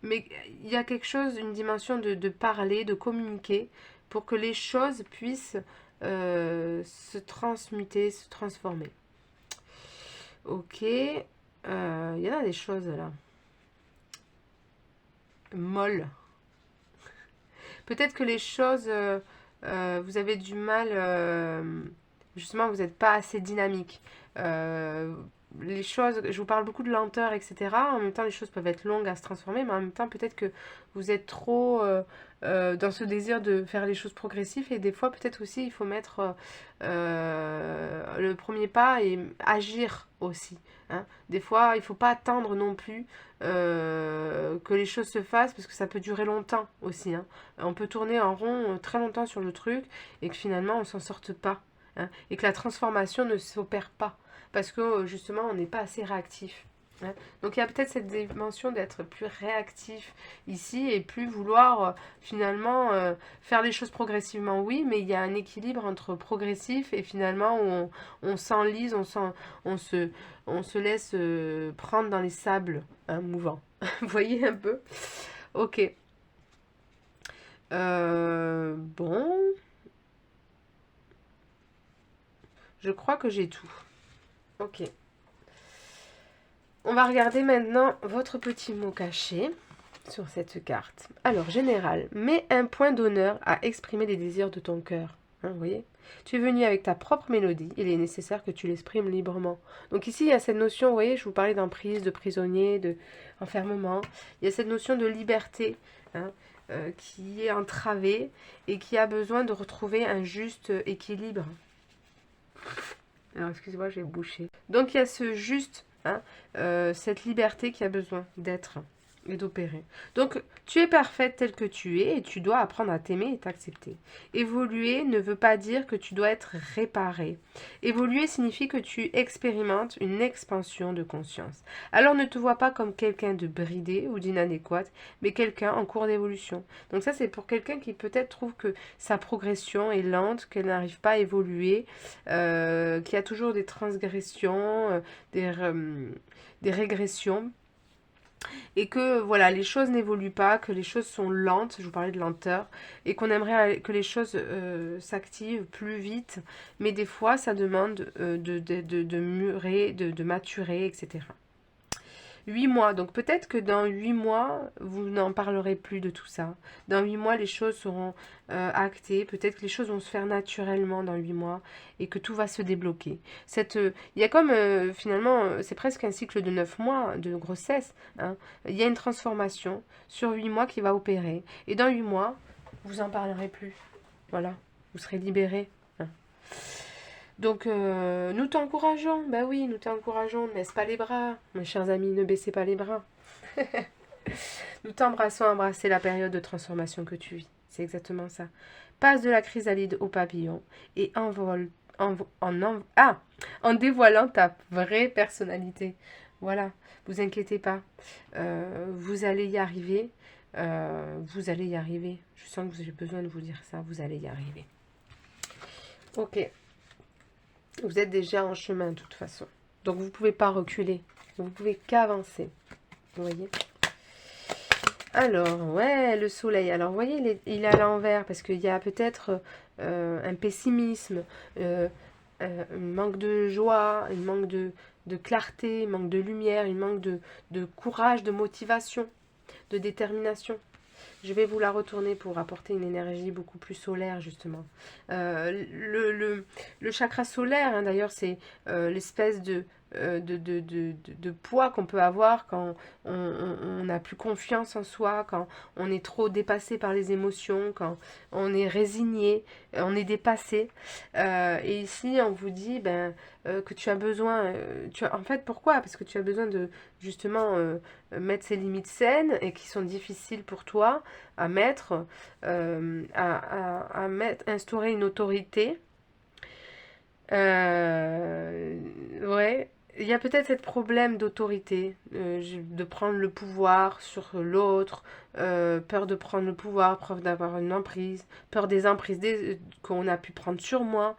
mais il y a quelque chose, une dimension de parler, de communiquer, pour que les choses puissent se transmuter, se transformer. Ok, il y en a des choses là. Molles. Peut-être que les choses, vous avez du mal, justement, vous n'êtes pas assez dynamique. Euh, les choses, je vous parle beaucoup de lenteur, etc. En même temps, les choses peuvent être longues à se transformer, mais en même temps, peut-être que vous êtes trop dans ce désir de faire les choses progressives, et des fois, peut-être aussi, il faut mettre le premier pas et agir aussi. Hein. Des fois, il ne faut pas attendre non plus que les choses se fassent, parce que ça peut durer longtemps aussi. Hein. On peut tourner en rond très longtemps sur le truc, et que finalement, on ne s'en sorte pas. Hein, et que la transformation ne s'opère pas parce que justement on n'est pas assez réactif. Hein. Donc il y a peut-être cette dimension d'être plus réactif ici et plus vouloir finalement faire les choses progressivement, oui, mais il y a un équilibre entre progressif et finalement où on s'enlise, on, se, on se laisse prendre dans les sables hein, mouvants. Vous voyez un peu. Ok. Bon, je crois que j'ai tout. Ok. On va regarder maintenant votre petit mot caché sur cette carte. Alors, général, mets un point d'honneur à exprimer les désirs de ton cœur. Hein, vous voyez? Tu es venu avec ta propre mélodie, il est nécessaire que tu l'exprimes librement. Donc ici, il y a cette notion, vous voyez, je vous parlais d'emprise, de prisonnier, de enfermement. Il y a cette notion de liberté hein, qui est entravée et qui a besoin de retrouver un juste équilibre. Alors, excusez-moi, j'ai bouché. Donc, il y a ce juste, hein, cette liberté qui a besoin d'être et d'opérer. Donc, tu es parfaite telle que tu es et tu dois apprendre à t'aimer et t'accepter. Évoluer ne veut pas dire que tu dois être réparé. Évoluer signifie que tu expérimentes une expansion de conscience. Alors, ne te vois pas comme quelqu'un de bridé ou d'inadéquat, mais quelqu'un en cours d'évolution. Donc, ça, c'est pour quelqu'un qui peut-être trouve que sa progression est lente, qu'elle n'arrive pas à évoluer, qu'il y a toujours des transgressions, des régressions et que voilà les choses n'évoluent pas, que les choses sont lentes, je vous parlais de lenteur, et qu'on aimerait que les choses s'activent plus vite, mais des fois ça demande de murer, de maturer, etc. 8 mois, donc peut-être que dans 8 mois, vous n'en parlerez plus de tout ça. Dans 8 mois, les choses seront actées, peut-être que les choses vont se faire naturellement dans 8 mois et que tout va se débloquer. Il y a comme, finalement, c'est presque un cycle de 9 mois de grossesse. Hein. Il y a une transformation sur 8 mois qui va opérer. Et dans 8 mois, vous n'en parlerez plus. Voilà, vous serez libérés. Hein. Donc, nous t'encourageons, bah oui, nous t'encourageons, ne baisse pas les bras, mes chers amis, ne baissez pas les bras. Nous t'embrassons, embrasser la période de transformation que tu vis, c'est exactement ça. Passe de la chrysalide au papillon et en dévoilant ta vraie personnalité. Voilà, vous inquiétez pas, vous allez y arriver, vous allez y arriver. Je sens que j'ai besoin de vous dire ça, vous allez y arriver. Ok. Vous êtes déjà en chemin de toute façon. Donc vous ne pouvez pas reculer. Vous ne pouvez qu'avancer. Vous voyez? Alors, ouais, le soleil. Alors, vous voyez, il est à l'envers parce qu'il y a peut-être un pessimisme, un manque de joie, un manque de clarté, un manque de lumière, un manque de courage, de motivation, de détermination. Je vais vous la retourner pour apporter une énergie beaucoup plus solaire, justement. Le chakra solaire, hein, d'ailleurs, c'est l'espèce de poids qu'on peut avoir quand on n'a plus confiance en soi, quand on est trop dépassé par les émotions, quand on est résigné, on est dépassé. Et ici, on vous dit que tu as besoin... en fait, pourquoi? Parce que tu as besoin de, justement, mettre ces limites saines et qui sont difficiles pour toi à mettre, instaurer une autorité. Ouais, il y a peut-être ce problème d'autorité, de prendre le pouvoir sur l'autre, peur de prendre le pouvoir, peur d'avoir une emprise, peur des emprises qu'on a pu prendre sur moi,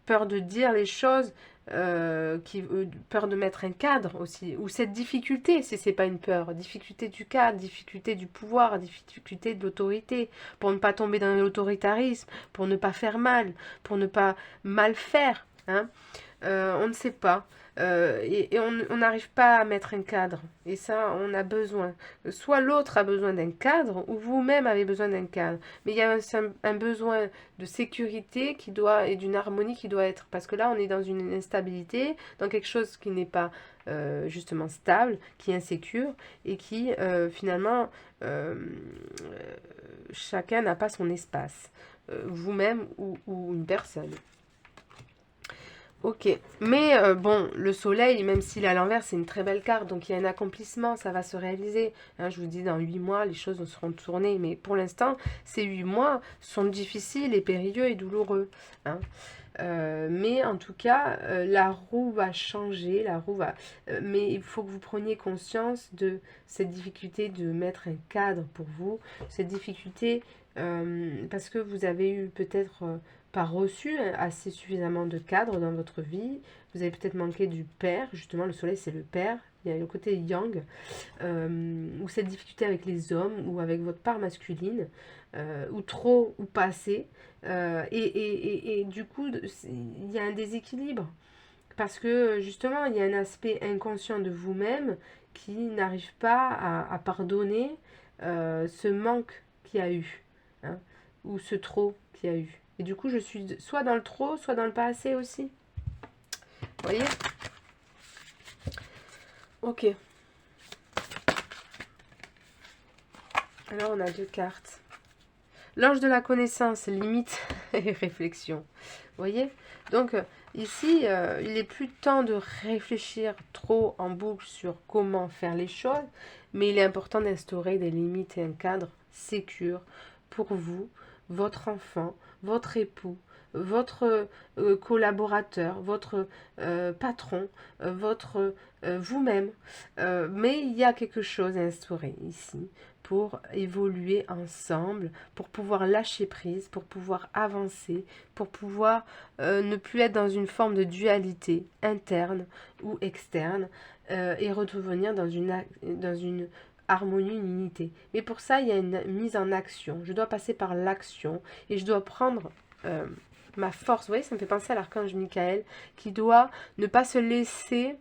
peur de dire les choses, peur de mettre un cadre aussi, ou cette difficulté, si c'est pas une peur, difficulté du cadre, difficulté du pouvoir, difficulté de l'autorité, pour ne pas tomber dans l'autoritarisme, pour ne pas faire mal, pour ne pas mal faire, hein. On ne sait pas. Et on n'arrive pas à mettre un cadre. Et ça, on a besoin. Soit l'autre a besoin d'un cadre, ou vous-même avez besoin d'un cadre. Mais il y a un besoin de sécurité qui doit, et d'une harmonie qui doit être. Parce que là, on est dans une instabilité, dans quelque chose qui n'est pas justement stable, qui est insécure, et qui finalement, chacun n'a pas son espace. Vous-même ou une personne. Ok, mais bon, le soleil, même s'il est à l'envers, c'est une très belle carte, donc il y a un accomplissement, ça va se réaliser. Hein, je vous dis, dans 8 mois, les choses seront tournées, mais pour l'instant, ces 8 mois sont difficiles et périlleux et douloureux. Hein. Mais en tout cas, la roue va changer, mais il faut que vous preniez conscience de cette difficulté de mettre un cadre pour vous, cette difficulté parce que vous avez eu peut-être pas reçu assez suffisamment de cadre dans votre vie, vous avez peut-être manqué du père, justement le soleil c'est le père, il y a le côté yang, ou cette difficulté avec les hommes, ou avec votre part masculine, ou trop, ou pas assez, et du coup il y a un déséquilibre, parce que justement il y a un aspect inconscient de vous-même qui n'arrive pas à pardonner ce manque qu'il y a eu, hein, ou ce trop qu'il y a eu. Et du coup, je suis soit dans le trop, soit dans le pas assez aussi. Vous voyez? Ok. Alors, on a 2 cartes. L'ange de la connaissance, limite et réflexion. Vous voyez? Donc, ici, il n'est plus temps de réfléchir trop en boucle sur comment faire les choses, mais il est important d'instaurer des limites et un cadre sécure pour vous, votre enfant, votre époux, votre collaborateur, votre patron, votre vous-même. Mais il y a quelque chose à instaurer ici pour évoluer ensemble, pour pouvoir lâcher prise, pour pouvoir avancer, pour pouvoir ne plus être dans une forme de dualité interne ou externe et revenir dans une harmonie, une unité. Mais pour ça, il y a une mise en action. Je dois passer par l'action et je dois prendre ma force. Vous voyez, ça me fait penser à l'archange Michael qui doit ne pas se laisser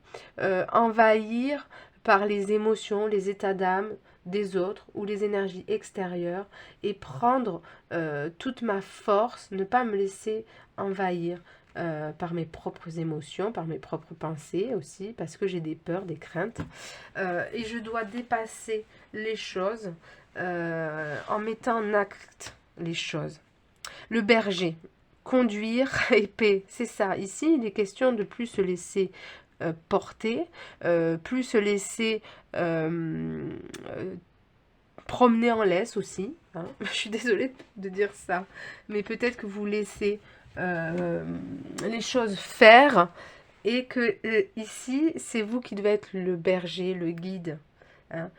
envahir par les émotions, les états d'âme des autres ou les énergies extérieures et prendre toute ma force, ne pas me laisser envahir par mes propres émotions, par mes propres pensées aussi, parce que j'ai des peurs, des craintes. Et je dois dépasser les choses en mettant en acte les choses. Le berger, conduire épée, c'est ça. Ici, il est question de plus se laisser porter, plus se laisser promener en laisse aussi. Hein. Je suis désolée de dire ça, mais peut-être que vous laissez les choses faire et que ici, c'est vous qui devez être le berger, le guide. Hein.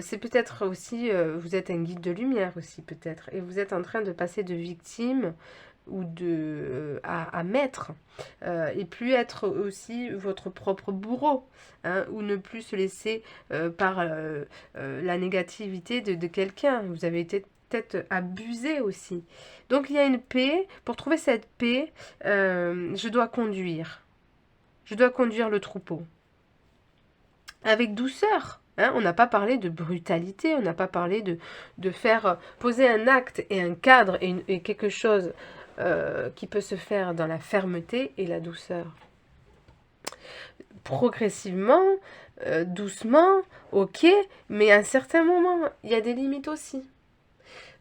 C'est peut-être aussi, vous êtes un guide de lumière aussi peut-être, et vous êtes en train de passer de victime ou à maître, et plus être aussi votre propre bourreau, hein, ou ne plus se laisser par la négativité de quelqu'un. Vous avez été peut-être abusé aussi. Donc il y a une paix. Pour trouver cette paix, je dois conduire. Je dois conduire le troupeau. Avec douceur. Hein, on n'a pas parlé de brutalité, on n'a pas parlé de faire poser un acte et un cadre et quelque chose qui peut se faire dans la fermeté et la douceur. Progressivement, doucement, ok, mais à un certain moment, il y a des limites aussi.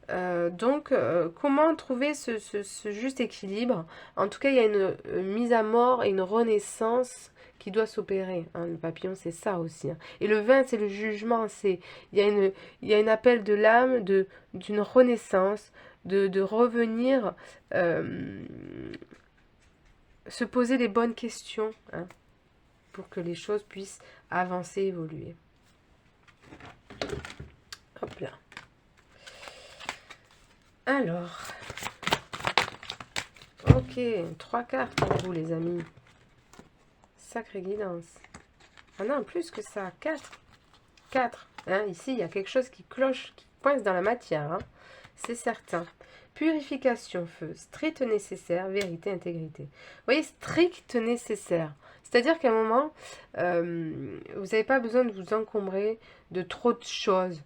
Donc, comment trouver ce juste équilibre? En tout cas, il y a une mise à mort et une renaissance qui doit s'opérer. Hein. Le papillon, c'est ça aussi. Hein. Et le vin, c'est le jugement. Il y a un appel de l'âme, d'une renaissance, de revenir se poser les bonnes questions hein, pour que les choses puissent avancer, évoluer. Hop là. Alors, ok, 3 cartes pour vous les amis. Sacrée guidance. Ah non, plus que ça, 4. 4. Hein, ici, il y a quelque chose qui cloche, qui coince dans la matière. Hein. C'est certain. Purification, feu, strict nécessaire, vérité, intégrité. Vous voyez, strict nécessaire. C'est-à-dire qu'à un moment, vous n'avez pas besoin de vous encombrer de trop de choses.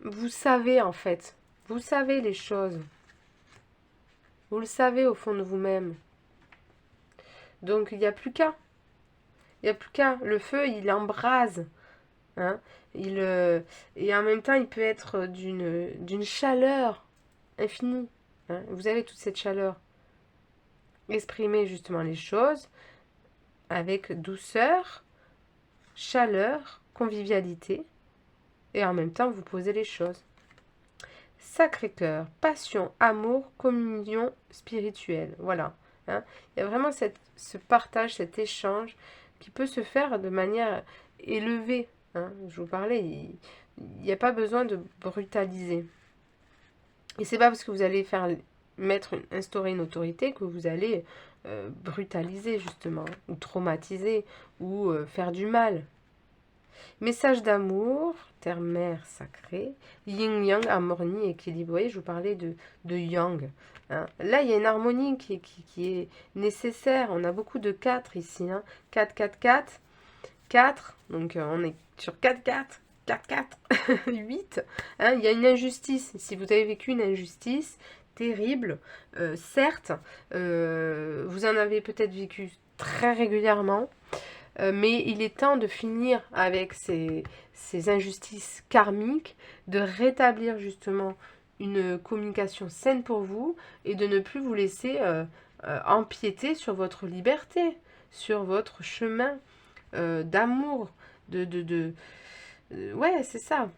Vous savez en fait. Vous savez les choses. Vous le savez au fond de vous-même. Donc il n'y a plus qu'à. Il n'y a plus qu'à. Le feu, il embrase. Hein. Et en même temps, il peut être d'une chaleur infinie. Hein. Vous avez toute cette chaleur. Exprimez justement les choses avec douceur, chaleur, convivialité. Et en même temps, vous posez les choses. Sacré-Cœur, passion, amour, communion spirituelle. Voilà. Hein. Il y a vraiment ce partage, cet échange qui peut se faire de manière élevée. Hein. Je vous parlais, il n'y a pas besoin de brutaliser. Et c'est pas parce que vous allez instaurer une autorité que vous allez brutaliser justement, ou traumatiser, ou faire du mal. Message d'amour, terre-mère sacrée, yin-yang, harmonie, équilibre. Vous voyez, je vous parlais de yang. Hein. Là, il y a une harmonie qui est nécessaire. On a beaucoup de 4 ici. Hein. 4, 4, 4, 4. Donc, on est sur 4, 4, 4, 4, 8. Hein. Il y a une injustice. Si vous avez vécu une injustice terrible, certes, vous en avez peut-être vécu très régulièrement. Mais il est temps de finir avec ces injustices karmiques, de rétablir justement une communication saine pour vous et de ne plus vous laisser empiéter sur votre liberté, sur votre chemin d'amour, ouais, c'est ça.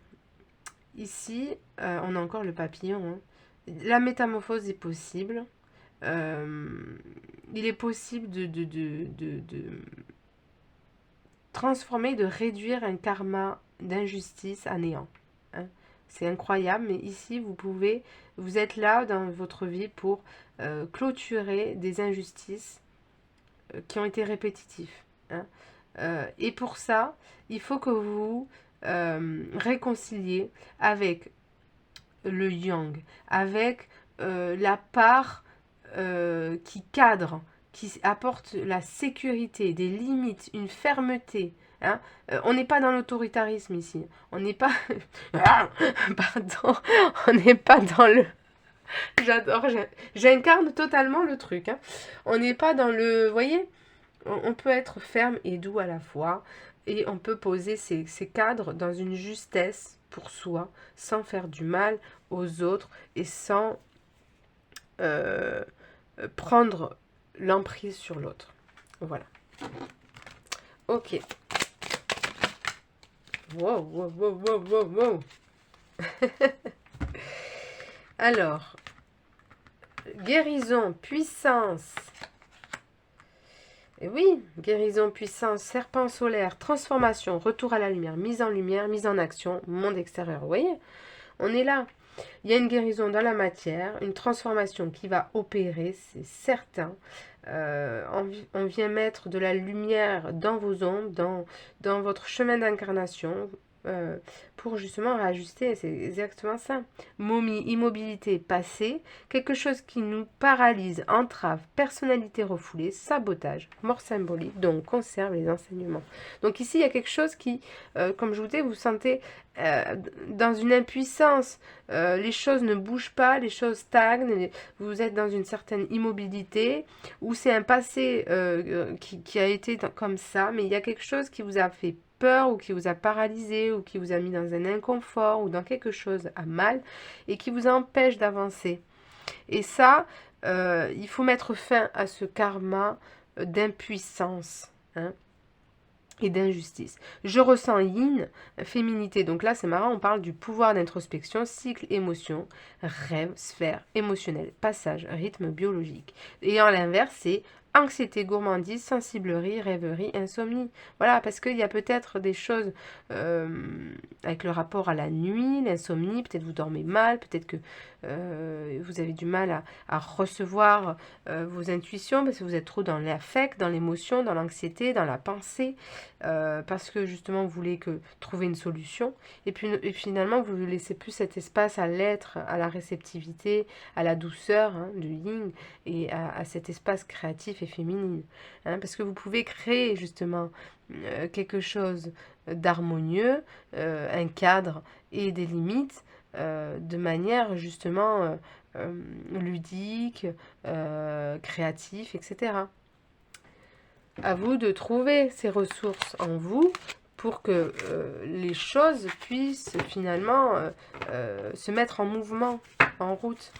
Ici, on a encore le papillon. Hein. La métamorphose est possible. Il est possible de transformer, de réduire un karma d'injustice à néant. Hein. C'est incroyable, mais ici, vous êtes là dans votre vie pour clôturer des injustices qui ont été répétitives. Hein. Et pour ça, il faut que vous réconciliez avec le yang, avec la part qui cadre, qui apporte la sécurité, des limites, une fermeté. Hein. On n'est pas dans l'autoritarisme ici. On n'est pas... Pardon. On n'est pas dans le... J'adore. J'incarne totalement le truc. Hein. On n'est pas dans le... Vous voyez, on peut être ferme et doux à la fois. Et on peut poser ces cadres dans une justesse pour soi, sans faire du mal aux autres et sans prendre l'emprise sur l'autre. Voilà. Ok. Wow, wow, wow, wow, wow, wow. Alors, guérison, puissance. Et oui, guérison, puissance, serpent solaire, transformation, retour à la lumière, mise en action, monde extérieur. Vous voyez, on est là. Il y a une guérison dans la matière, une transformation qui va opérer, c'est certain. On vient mettre de la lumière dans vos ombres, dans votre chemin d'incarnation. pour justement réajuster. C'est exactement ça. Momie, immobilité passée, quelque chose qui nous paralyse, entrave, personnalité refoulée, sabotage, mort symbolique, donc conserve les enseignements. Donc ici, il y a quelque chose qui, comme je vous dis, vous sentez dans une impuissance. Les choses ne bougent pas, les choses stagnent, vous êtes dans une certaine immobilité, ou c'est un passé qui a été comme ça, mais il y a quelque chose qui vous a fait peur ou qui vous a paralysé ou qui vous a mis dans un inconfort ou dans quelque chose à mal et qui vous empêche d'avancer. Et ça, il faut mettre fin à ce karma d'impuissance. Hein, et d'injustice. Je ressens yin, féminité. Donc là, c'est marrant, on parle du pouvoir d'introspection, cycle, émotion, rêve, sphère, émotionnelle, passage, rythme biologique. Et en l'inverse, c'est anxiété, gourmandise, sensiblerie, rêverie, insomnie. Voilà, parce qu'il y a peut-être des choses avec le rapport à la nuit, l'insomnie, peut-être vous dormez mal, peut-être que vous avez du mal à recevoir vos intuitions parce que vous êtes trop dans l'affect, dans l'émotion, dans l'anxiété, dans la pensée. Parce que justement vous voulez trouver une solution et puis et finalement vous ne laissez plus cet espace à l'être, à la réceptivité, à la douceur du yin et à cet espace créatif et féminin, parce que vous pouvez créer justement quelque chose d'harmonieux, un cadre et des limites de manière justement ludique, créatif, etc. À vous de trouver ces ressources en vous pour que les choses puissent finalement se mettre en mouvement, en route.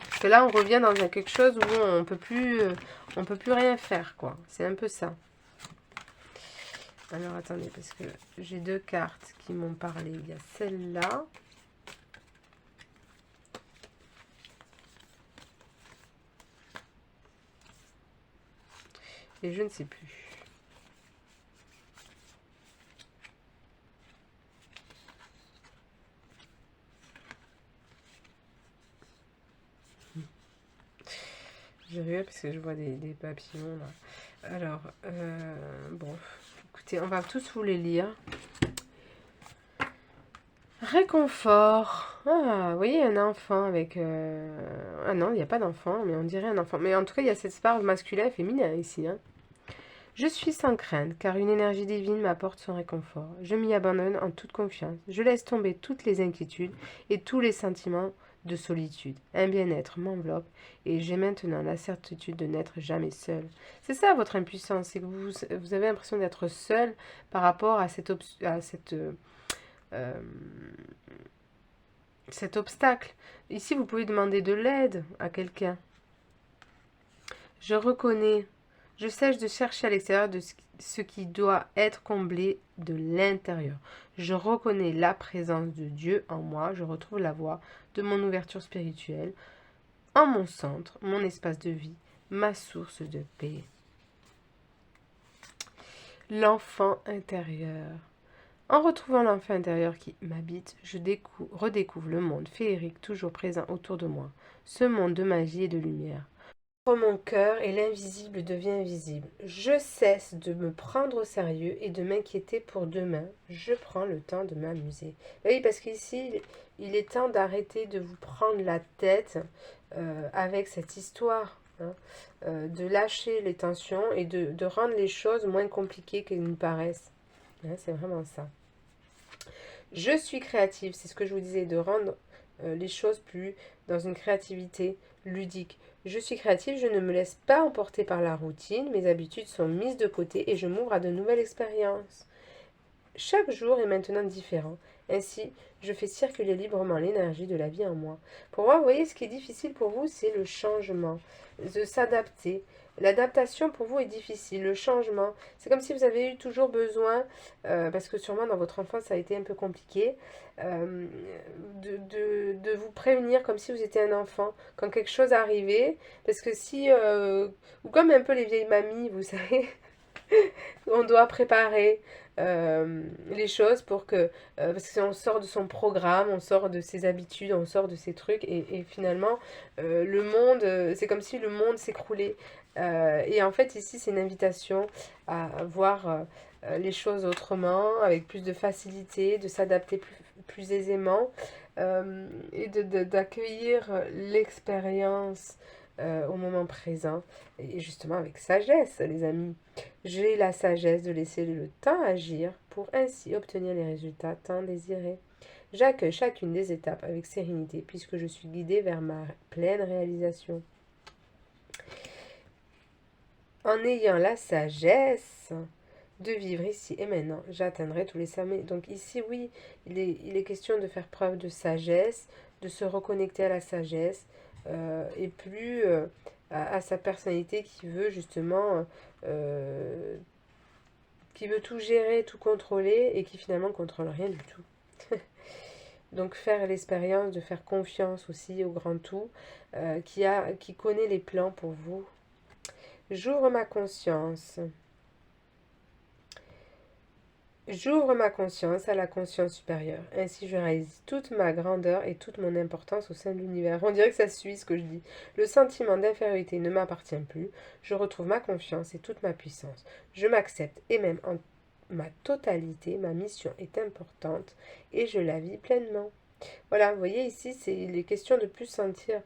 Parce que là, on revient dans quelque chose où on peut plus rien faire, quoi. C'est un peu ça. Alors, attendez, parce que j'ai deux cartes qui m'ont parlé. Il y a celle-là. Et je ne sais plus. Je regarde parce que je vois des papillons là. Alors, bon, écoutez, on va tous vous les lire. Réconfort. Ah, vous voyez, un enfant avec... Ah non, il n'y a pas d'enfant, mais on dirait un enfant. Mais en tout cas, il y a cette sphère masculin et féminin ici. Hein. Je suis sans crainte, car une énergie divine m'apporte son réconfort. Je m'y abandonne en toute confiance. Je laisse tomber toutes les inquiétudes et tous les sentiments de solitude. Un bien-être m'enveloppe et j'ai maintenant la certitude de n'être jamais seul. C'est ça votre impuissance, c'est que vous avez l'impression d'être seul par rapport à cet obstacle. Ici, vous pouvez demander de l'aide à quelqu'un. Je reconnais, je cesse de chercher à l'extérieur de ce qui doit être comblé de l'intérieur. Je reconnais la présence de Dieu en moi, je retrouve la voie de mon ouverture spirituelle, en mon centre, mon espace de vie, ma source de paix. L'enfant intérieur. En retrouvant l'enfant intérieur qui m'habite, je redécouvre le monde féerique toujours présent autour de moi, ce monde de magie et de lumière. Mon cœur et l'invisible devient visible. Je cesse de me prendre au sérieux et de m'inquiéter pour demain. Je prends le temps de m'amuser. Oui, parce qu'ici, il est temps d'arrêter de vous prendre la tête avec cette histoire. Hein, de lâcher les tensions et de rendre les choses moins compliquées qu'elles nous paraissent. Hein, c'est vraiment ça. Je suis créative, c'est ce que je vous disais, de rendre les choses plus dans une créativité ludique. Je suis créative, je ne me laisse pas emporter par la routine, mes habitudes sont mises de côté et je m'ouvre à de nouvelles expériences. Chaque jour est maintenant différent. Ainsi, je fais circuler librement l'énergie de la vie en moi. Pour moi, vous voyez, ce qui est difficile pour vous, c'est le changement, de s'adapter. L'adaptation pour vous est difficile, le changement. C'est comme si vous avez eu toujours besoin, parce que sûrement dans votre enfance ça a été un peu compliqué, de vous prévenir comme si vous étiez un enfant. Quand quelque chose arrivait, parce que si, ou comme un peu les vieilles mamies, vous savez, on doit préparer les choses pour que... parce qu'on sort de son programme, on sort de ses habitudes, on sort de ses trucs, et finalement, le monde, c'est comme si le monde s'écroulait. Et en fait, ici, c'est une invitation à voir les choses autrement, avec plus de facilité, de s'adapter plus aisément et d'accueillir l'expérience au moment présent et justement avec sagesse, les amis. J'ai la sagesse de laisser le temps agir pour ainsi obtenir les résultats tant désirés. J'accueille chacune des étapes avec sérénité puisque je suis guidée vers ma pleine réalisation. En ayant la sagesse de vivre ici et maintenant, j'atteindrai tous les sommets. Donc ici, oui, il est question de faire preuve de sagesse, de se reconnecter à la sagesse et plus à sa personnalité qui veut justement, qui veut tout gérer, tout contrôler et qui finalement contrôle rien du tout. Donc faire l'expérience de faire confiance aussi au grand tout qui connaît les plans pour vous. J'ouvre ma conscience. J'ouvre ma conscience à la conscience supérieure. Ainsi, je réalise toute ma grandeur et toute mon importance au sein de l'univers. On dirait que ça suit ce que je dis. Le sentiment d'infériorité ne m'appartient plus. Je retrouve ma confiance et toute ma puissance. Je m'accepte et même en ma totalité, ma mission est importante et je la vis pleinement. Voilà, vous voyez ici, c'est les questions de plus sentir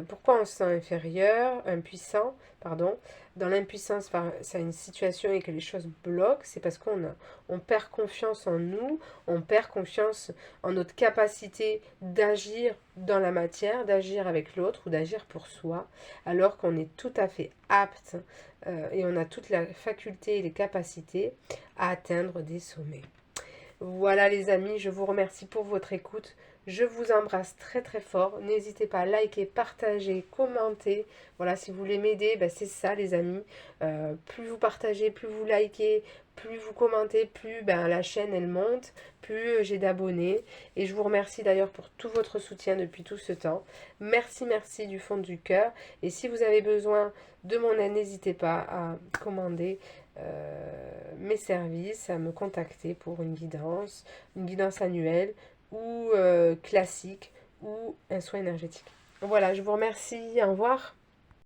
pourquoi on se sent inférieur, impuissant, pardon. Dans l'impuissance face à une situation et que les choses bloquent, c'est parce on perd confiance en nous, on perd confiance en notre capacité d'agir dans la matière, d'agir avec l'autre ou d'agir pour soi, alors qu'on est tout à fait apte et on a toute la faculté et les capacités à atteindre des sommets. Voilà les amis, je vous remercie pour votre écoute. Je vous embrasse très très fort. N'hésitez pas à liker, partager, commenter. Voilà, si vous voulez m'aider, ben c'est ça les amis. Plus vous partagez, plus vous likez, plus vous commentez, plus ben, la chaîne elle monte, plus j'ai d'abonnés. Et je vous remercie d'ailleurs pour tout votre soutien depuis tout ce temps. Merci, merci du fond du cœur. Et si vous avez besoin de mon aide, n'hésitez pas à commander mes services, à me contacter pour une guidance annuelle ou classique ou un soin énergétique. Voilà, je vous remercie, au revoir.